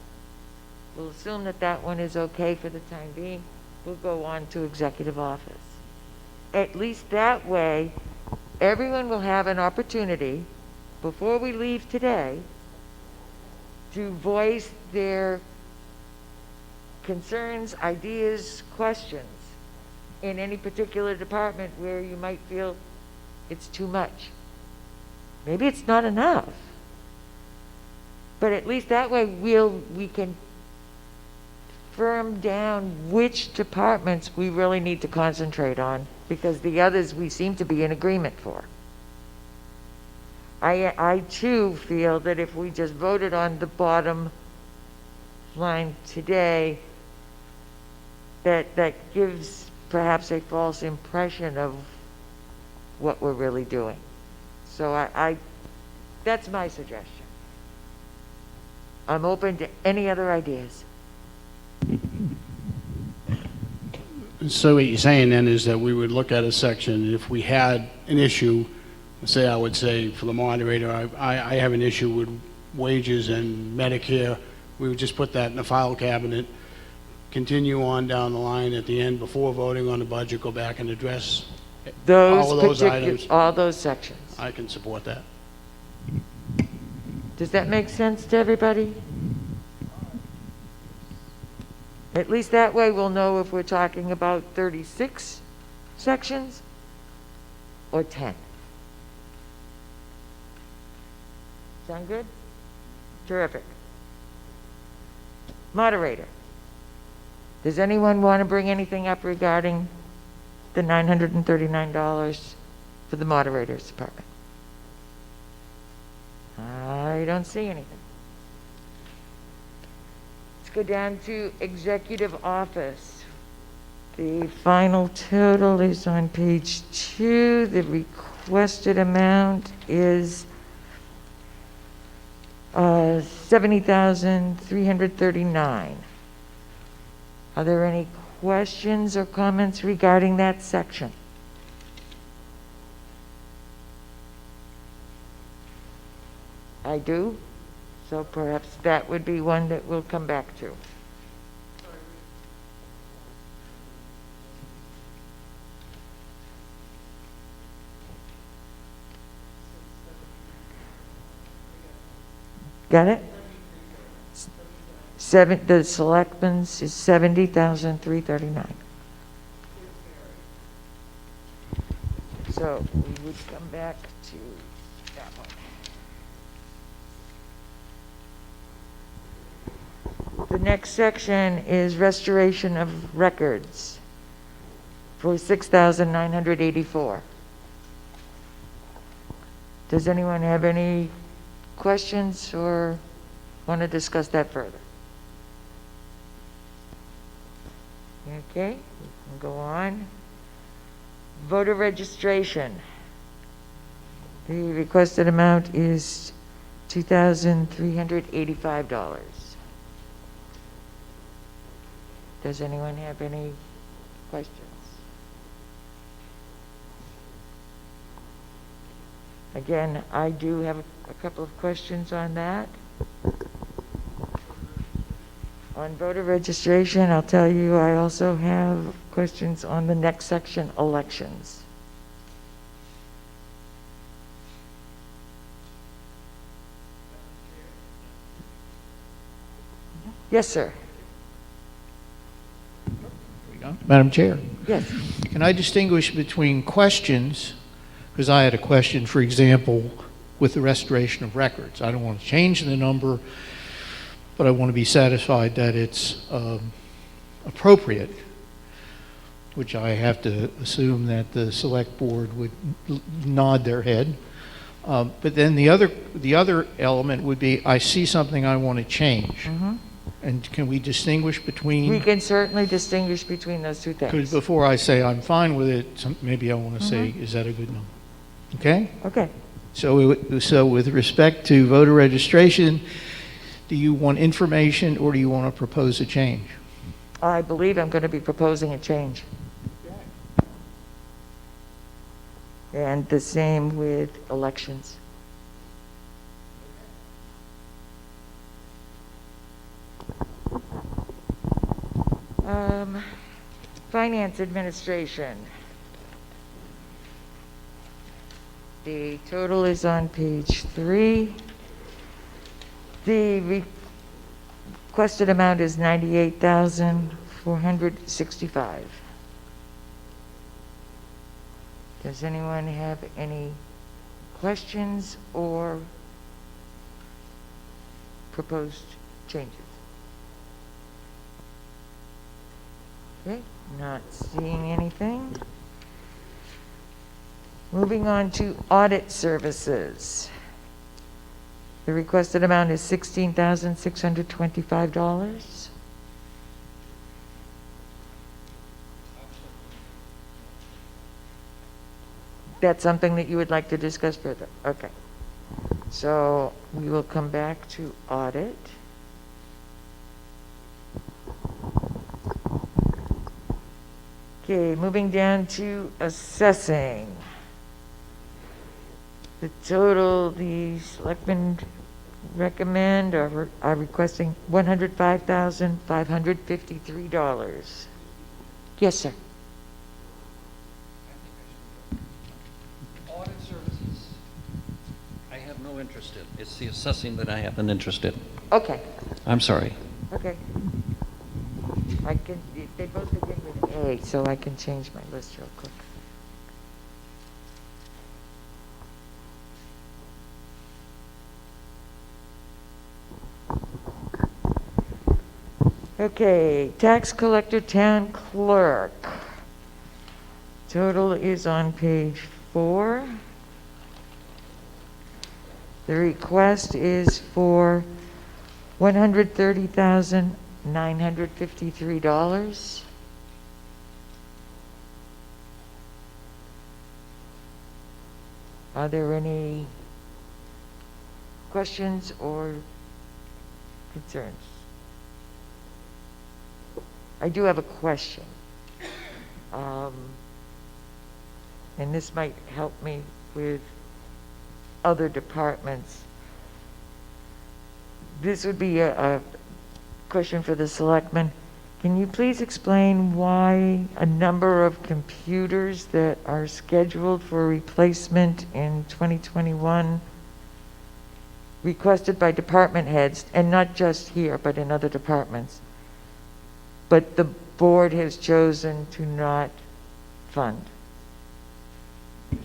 we'll assume that that one is okay for the time being. We'll go on to executive office. At least that way, everyone will have an opportunity before we leave today to voice their concerns, ideas, questions in any particular department where you might feel it's too much. Maybe it's not enough. But at least that way we can firm down which departments we really need to concentrate on, because the others we seem to be in agreement for. I too feel that if we just voted on the bottom line today, that gives perhaps a false impression of what we're really doing. So that's my suggestion. I'm open to any other ideas. So what you're saying then is that we would look at a section, if we had an issue, say, I would say for the moderator, I have an issue with wages and Medicare, we would just put that in the file cabinet, continue on down the line at the end before voting on the budget, go back and address all of those items. All those sections. I can support that. Does that make sense to everybody? At least that way we'll know if we're talking about 36 sections or 10. Sound good? Terrific. Moderator, does anyone want to bring anything up regarding the $939 for the moderator's department? I don't see anything. Let's go down to executive office. The final total is on page 2. The requested amount is $70,339. Are there any questions or comments regarding that section? I do, so perhaps that would be one that we'll come back to. Got it? The selectmen's is $70,339. So we would come back to that one. The next section is restoration of records for $6,984. Does anyone have any questions or want to discuss that further? Okay, we can go on. Voter registration. The requested amount is $2,385. Does anyone have any questions? Again, I do have a couple of questions on that. On voter registration, I'll tell you, I also have questions on the next section, elections. Yes, sir. Madam Chair, Yes. can I distinguish between questions, because I had a question, for example, with the restoration of records. I don't want to change the number, but I want to be satisfied that it's appropriate, which I have to assume that the select board would nod their head. But then the other element would be, I see something I want to change. Mm-hmm. And can we distinguish between? We can certainly distinguish between those two things. Because before I say I'm fine with it, maybe I want to say, is that a good number? Okay? Okay. So with respect to voter registration, do you want information or do you want to propose a change? I believe I'm going to be proposing a change. And the same with elections. Finance administration. The total is on page 3. The requested amount is $98,465. Does anyone have any questions or proposed changes? Okay, not seeing anything. Moving on to audit services. The requested amount is $16,625. That's something that you would like to discuss further? Okay. So we will come back to audit. Okay, moving down to assessing. The total, the selectmen recommend are requesting $105,553. Yes, sir. Audit services, I have no interest in. It's the assessing that I have an interest in. Okay. I'm sorry. Okay. I can, they both begin with A, so I can change my list real quick. Okay, tax collector, town clerk. Total is on page 4. The request is for $130,953. Are there any questions or concerns? I do have a question. And this might help me with other departments. This would be a question for the selectmen. Can you please explain why a number of computers that are scheduled for replacement in 2021 requested by department heads, and not just here, but in other departments, but the board has chosen to not fund? But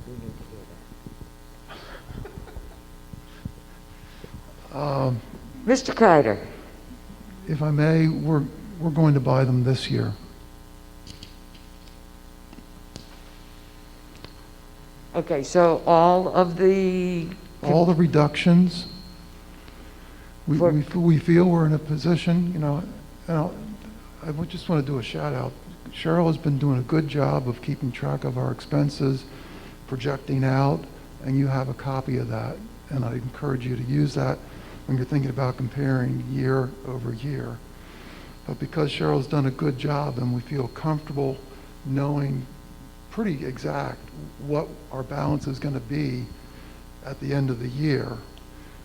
we need to hear that. Mr. Kreider. If I may, we're going to buy them this year. Okay, so all the reductions, we feel we're in a position, and I would just want to do a shout out. Cheryl has been doing a good job of keeping track of our expenses, projecting out, and you have a copy of that. And I encourage you to use that when you're thinking about comparing year over year. But because Cheryl's done a good job and we feel comfortable knowing pretty exact what our balance is going to be at the end of the year,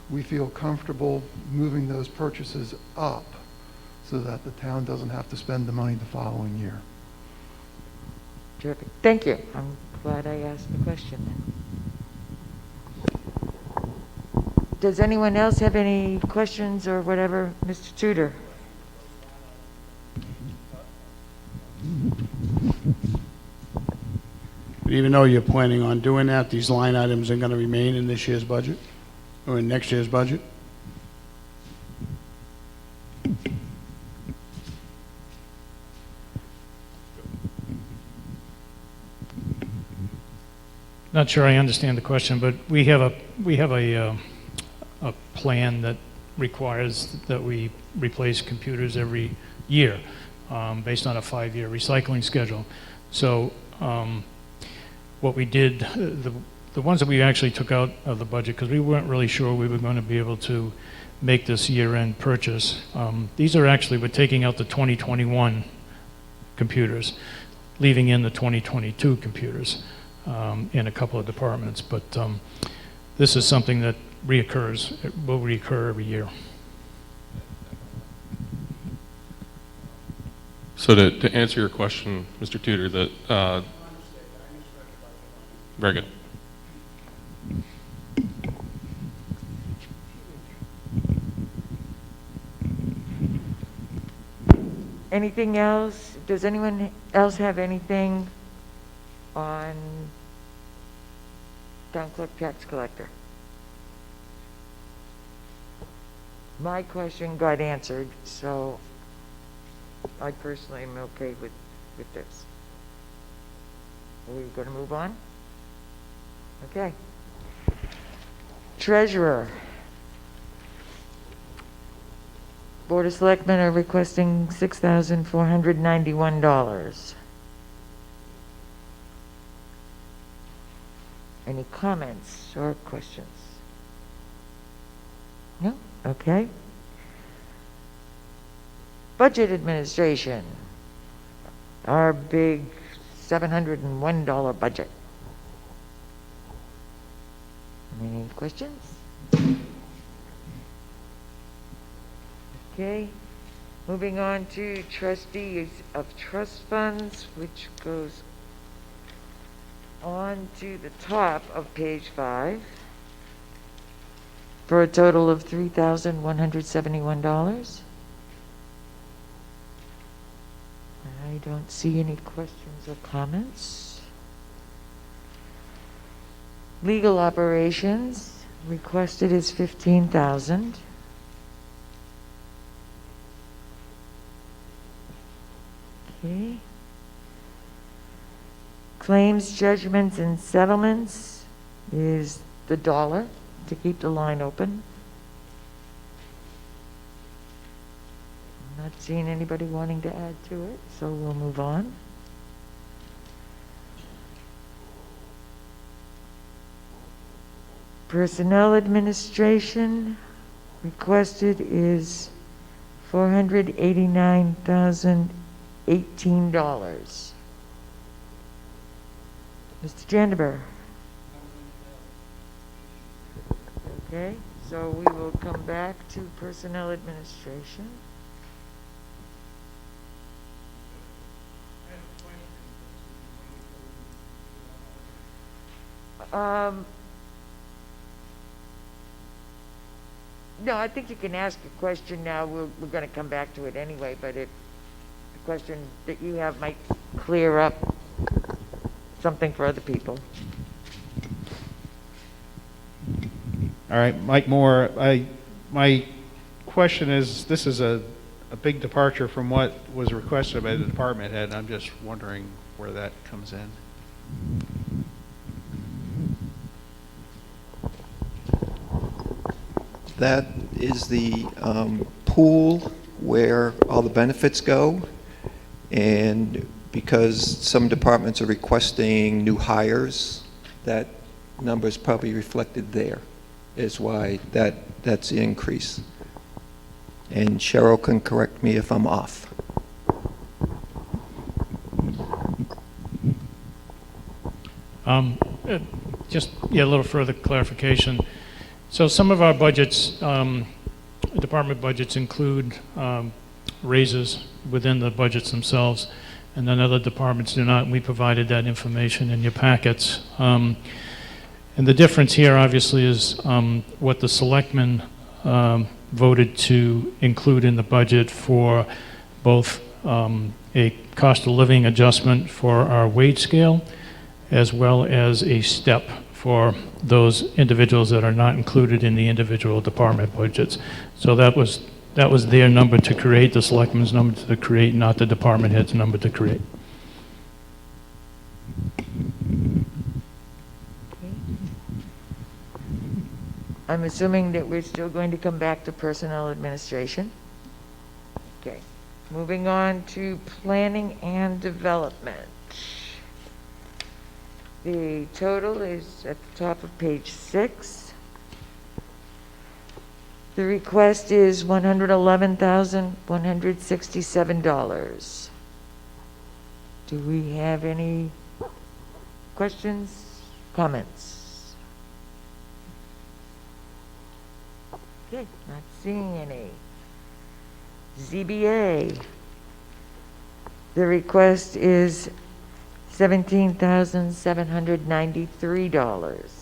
we feel comfortable moving those purchases up so that the town doesn't have to spend the money the following year. Terrific. Thank you. I'm glad I asked the question then. Does anyone else have any questions or whatever? Mr. Tudor? But even though you're planning on doing that, these line items are going to remain in this year's budget or in next year's budget? Not sure I understand the question, but we have a plan that requires that we replace computers every year. based on a 5-year recycling schedule. So what we did, the ones that we actually took out of the budget, because we weren't really sure we were going to be able to make this year-end purchase. These are actually, we're taking out the 2021 computers, leaving in the 2022 computers in a couple of departments. But this is something that reoccurs. It will reoccur every year. So to answer your question, Mr. Tudor, that very good. Anything else? Does anyone else have anything on town clerk tax collector? My question got answered, so I personally am okay with this. Are we going to move on? Okay. Treasurer. Board of Selectmen are requesting $6,491. Any comments or questions? No? Okay. Budget administration. Our big $701 budget. Any questions? Okay, moving on to trustees of trust funds, which goes on to the top of page 5 for a total of $3,171. I don't see any questions or comments. Legal operations requested is $15,000. Okay. Claims, judgments, and settlements is the dollar to keep the line open. I'm not seeing anybody wanting to add to it, so we'll move on. Personnel administration requested is $489,018. Mr. Jandeber. Okay, so we will come back to personnel administration. No, I think you can ask a question now. We're going to come back to it anyway, but if the question that you have might clear up something for other people. All right, Mike Moore, my question is, this is a big departure from what was requested by the department head, and I'm just wondering where that comes in. That is the pool where all the benefits go, and because some departments are requesting new hires, that number is probably reflected there, is why that's the increase. And Cheryl can correct me if I'm off. Just a little further clarification. So some of our budgets, department budgets include raises within the budgets themselves, and then other departments do not. And we provided that information in your packets. And the difference here, obviously, is what the selectmen voted to include in the budget for both a cost of living adjustment for our wage scale, as well as a step for those individuals that are not included in the individual department budgets. So that was their number to create, the selectmen's number to create, not the department head's number to create. I'm assuming that we're still going to come back to personnel administration. Okay. moving on to planning and development. The total is at the top of page 6. The request is $111,167. Do we have any questions, comments? Okay, not seeing any. ZBA. The request is $17,793.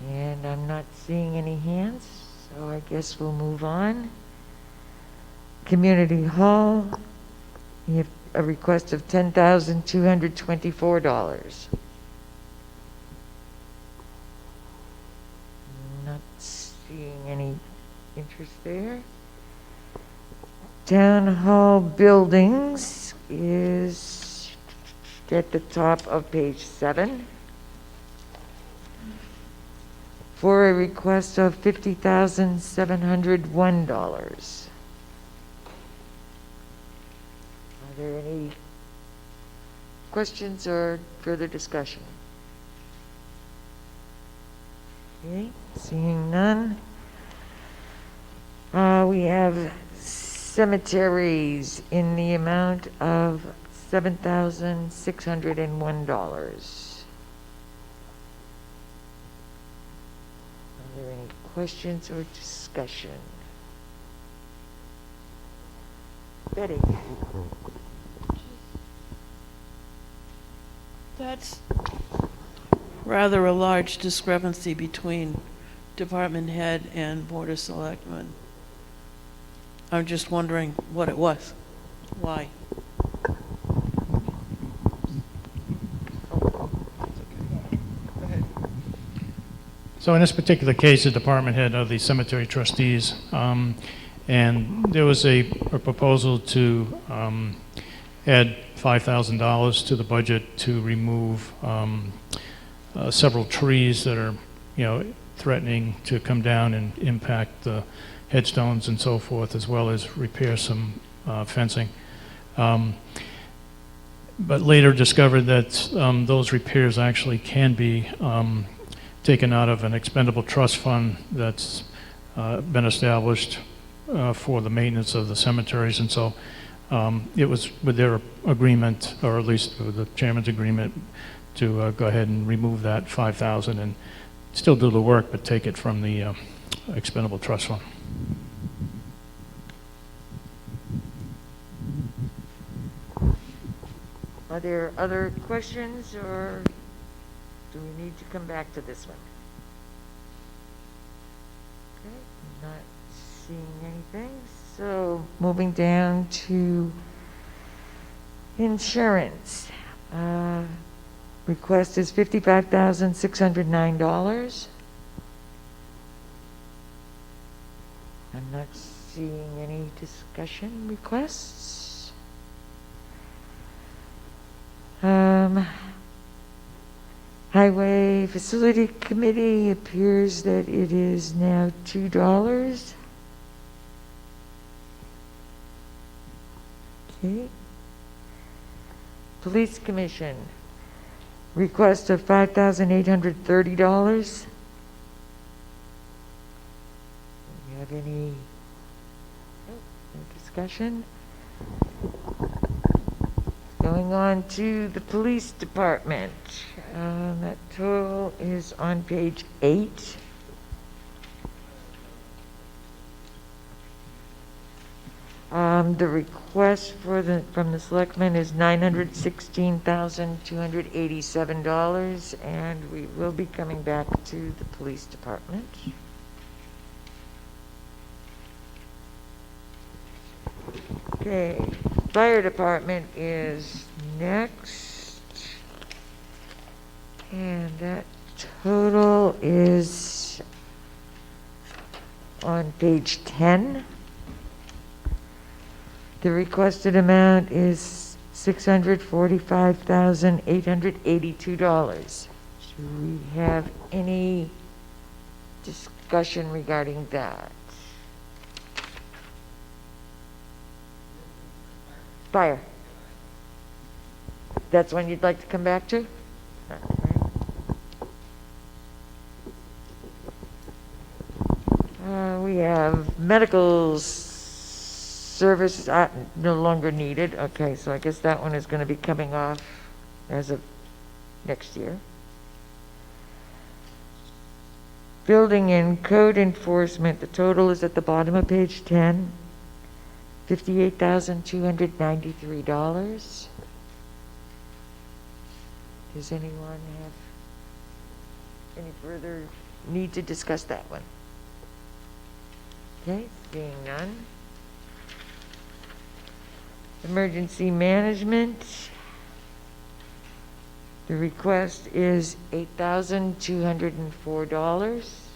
And I'm not seeing any hands, so I guess we'll move on. Community Hall, we have a request of $10,224. Not seeing any interest there. Town Hall Buildings is at the top of page 7 for a request of $50,701. Are there any questions or further discussion? Okay, seeing none. We have cemeteries in the amount of $7,601. Are there any questions or discussion? Betty? That's rather a large discrepancy between department head and board of selectmen. I'm just wondering what it was. Why? So in this particular case, the department head of the cemetery trustees, and there was a proposal to add $5,000 to the budget to remove several trees that are, threatening to come down and impact the headstones and so forth, as well as repair some fencing. But later discovered that those repairs actually can be taken out of an expendable trust fund that's been established for the maintenance of the cemeteries. And so it was with their agreement, or at least with the chairman's agreement, to go ahead and remove that $5,000 and still do the work, but take it from the expendable trust fund. Are there other questions, or do we need to come back to this one? Okay, not seeing anything. So moving down to insurance. Request is $55,609. I'm not seeing any discussion requests. Highway Facility Committee appears that it is now $2. Okay. Police Commission, request of $5,830. Do you have any no discussion? Going on to the police department. That total is on page 8. The request from the selectmen is $916,287, and we will be coming back to the police department. Okay, fire department is next, and that total is on page 10. The requested amount is $645,882. Do we have any discussion regarding that? Fire. That's one you'd like to come back to? We have medical service no longer needed. Okay, so I guess that one is going to be coming off as of next year. Building and code enforcement, the total is at the bottom of page 10, $58,293. Does anyone have any further need to discuss that one? Okay, seeing none. Emergency management. The request is $8,204. Is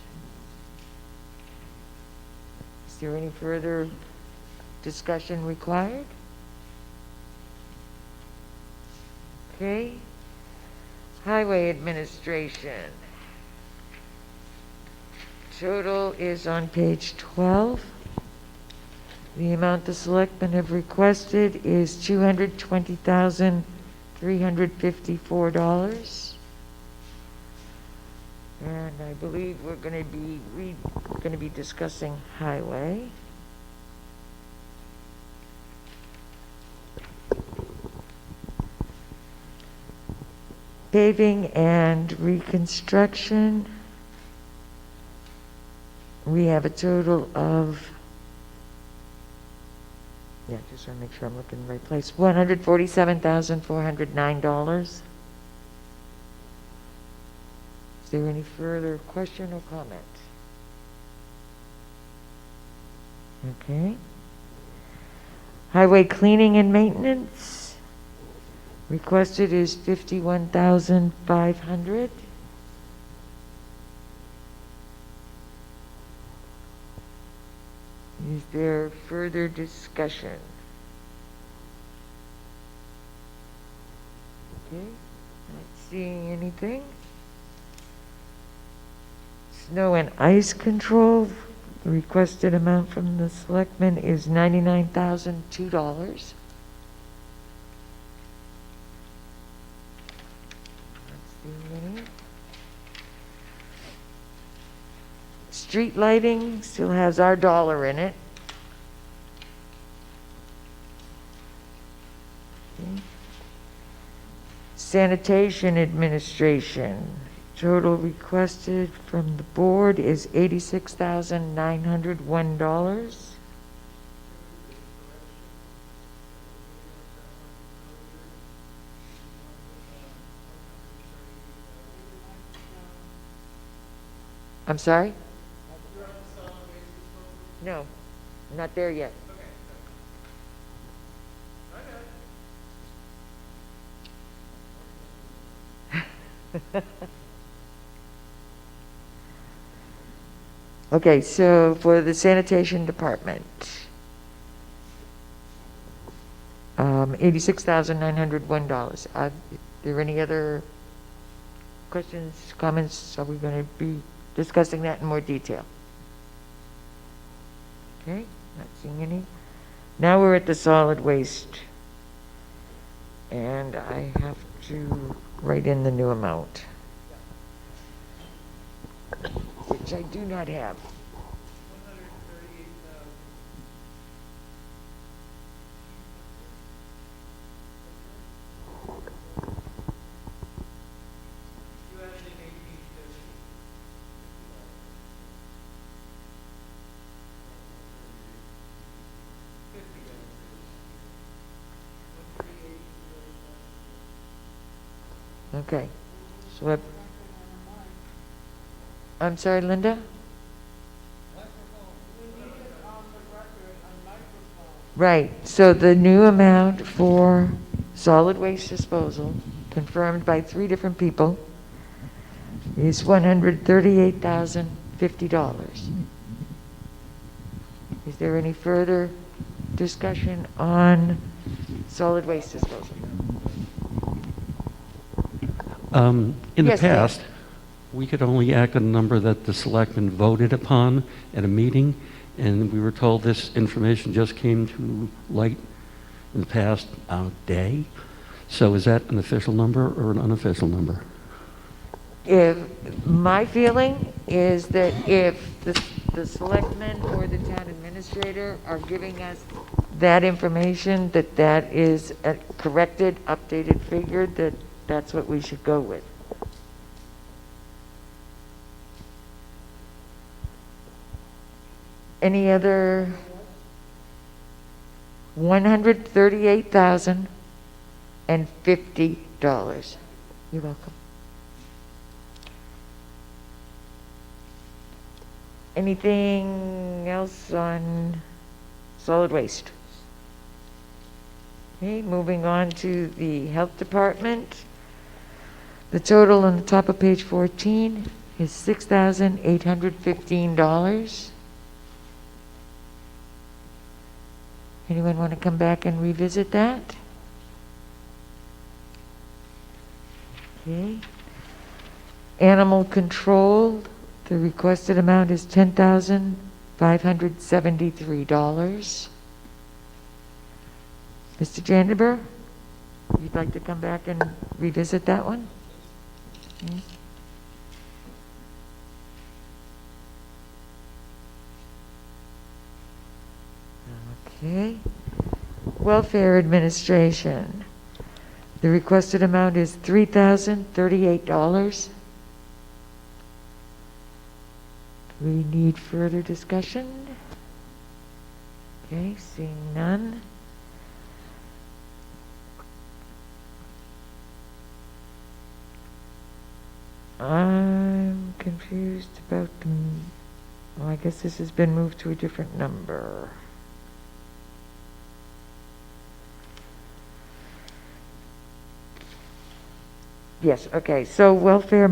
there any further discussion required? Okay. Highway administration. Total is on page 12. The amount the selectmen have requested is $220,354. And I believe we're going to be discussing highway. Paving and reconstruction. We have a total of, just want to make sure I'm looking in the right place, $147,409. Is there any further question or comment? Okay. Highway cleaning and maintenance. Requested is $51,500. Is there further discussion? Okay, not seeing anything. Snow and ice control, the requested amount from the selectmen is $99,002. Not seeing any. Street lighting still has our dollar in it. Okay. Sanitation administration, total requested from the board is $86,901. I'm sorry? No, not there yet. Okay, so for the sanitation department, $86,901. Are there any other questions, comments? Are we going to be discussing that in more detail? Okay, not seeing any. Now we're at the solid waste. And I have to write in the new amount, which I do not have. Okay, so I'm sorry, Linda? Right, so the new amount for solid waste disposal, confirmed by 3 different people, is $138,050. Is there any further discussion on solid waste disposal? In the Yes, past, Dan. we could only act on a number that the selectmen voted upon at a meeting, and we were told this information just came to light in the past day. So is that an official number or an unofficial number? If, my feeling is that if the selectmen or the town administrator are giving us that information, that is a corrected, updated figure, that's what we should go with. Any other? $138,050. You're welcome. Anything else on solid waste? Okay, moving on to the health department. The total on the top of page 14 is $6,815. Anyone want to come back and revisit that? Okay. Animal control, the requested amount is $10,573. Mr. Jandeber, you'd like to come back and revisit that one? Okay. Okay. Welfare Administration. The requested amount is $3,038. We need further discussion? Okay, seeing none. I'm confused about the, well, I guess this has been moved to a different number. Yes, okay, so welfare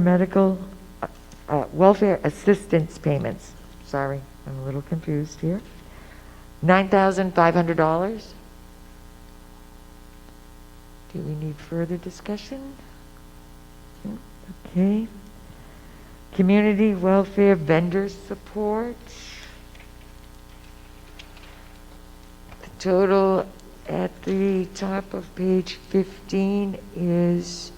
assistance payments. Sorry, I'm a little confused here. $9,500. Do we need further discussion? Okay. Community welfare vendor support. The total at the top of page 15 is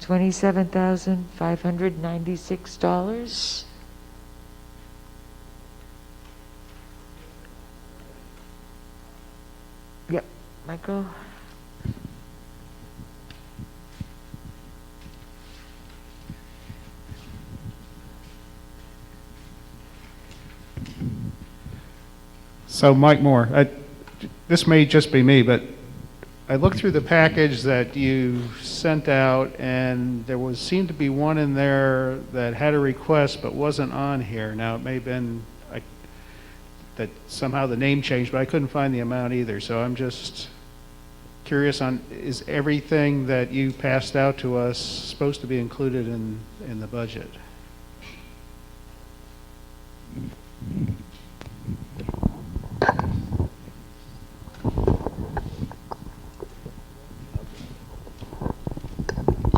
$27,596. Yep, Michael. So Mike Moore, this may just be me, but I looked through the package that you sent out, and there seemed to be one in there that had a request but wasn't on here. Now, it may have been that somehow the name changed, but I couldn't find the amount either. So I'm just curious on, is everything that you passed out to us supposed to be included in the budget?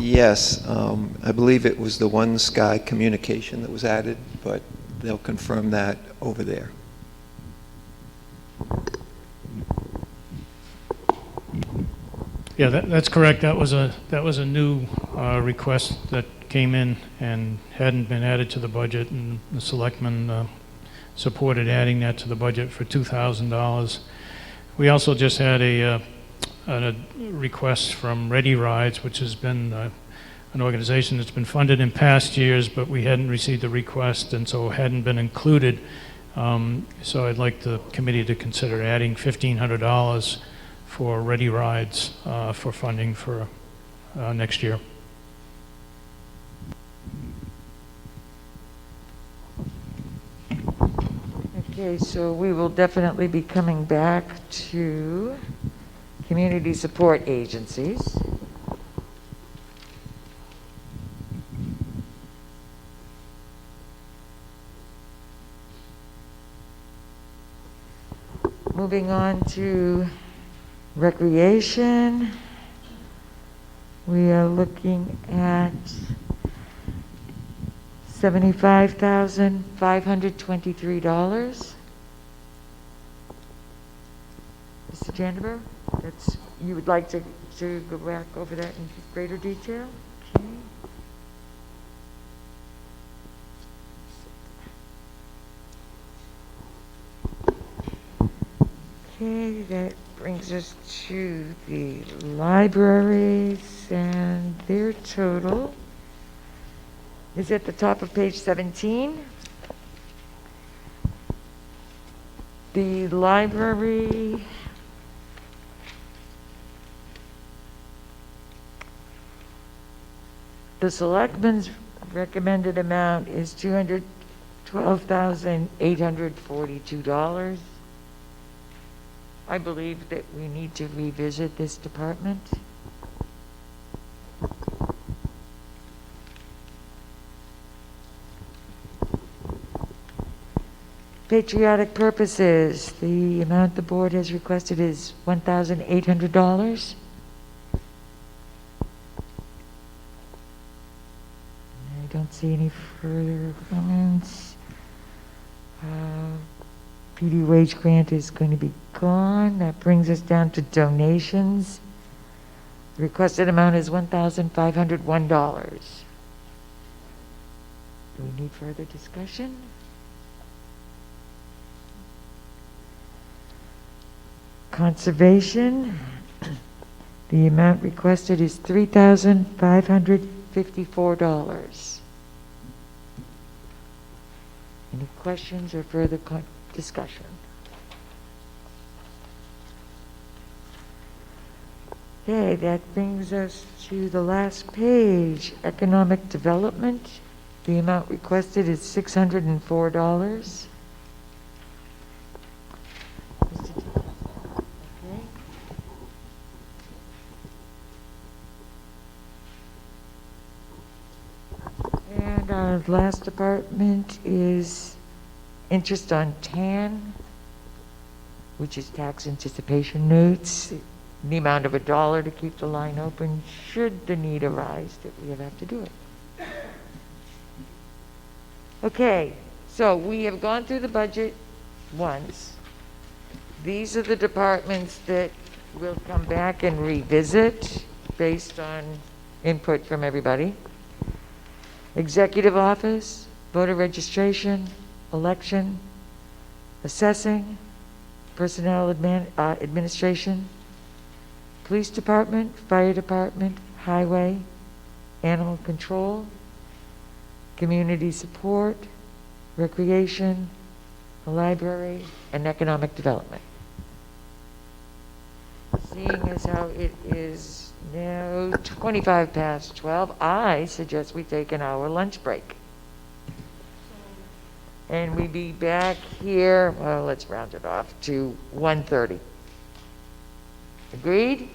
Yes, I believe it was the One Sky communication that was added, but they'll confirm that over there. Yeah, that's correct. That was a new request that came in and hadn't been added to the budget, and the selectmen supported adding that to the budget for $2,000. We also just had a request from Ready Rides, which has been an organization that's been funded in past years, but we hadn't received the request, and so it hadn't been included. So I'd like the committee to consider adding $1,500 for Ready Rides for funding for next year. Okay, so we will definitely be coming back to community support agencies. Moving on to recreation, we are looking at $75,523. Mr. Jandeber, you would like to go back over that in greater detail? Okay. Okay, that brings us to the libraries, and their total is at the top of page 17. The library the selectmen's recommended amount is $212,842. I believe that we need to revisit this department. Patriotic purposes, the amount the board has requested is $1,800. I don't see any further comments. PD wage grant is going to be gone. That brings us down to donations. The requested amount is $1,501. Do we need further discussion? Conservation, the amount requested is $3,554. Any questions or further discussion? Okay, that brings us to the last page, economic development. The amount requested is $604. And our last department is interest on TAN, which is tax anticipation notes. The amount of $1 to keep the line open should the need arise that we have to do it. Okay, so we have gone through the budget once. These are the departments that we'll come back and revisit based on input from everybody. Executive office, voter registration, election, assessing, personnel administration, police department, fire department, highway, animal control, community support, recreation, the library, and economic development. Seeing as how it is now 25 past 12, I suggest we take an hour lunch break. And we be back here, well, let's round it off to 1:30. Agreed?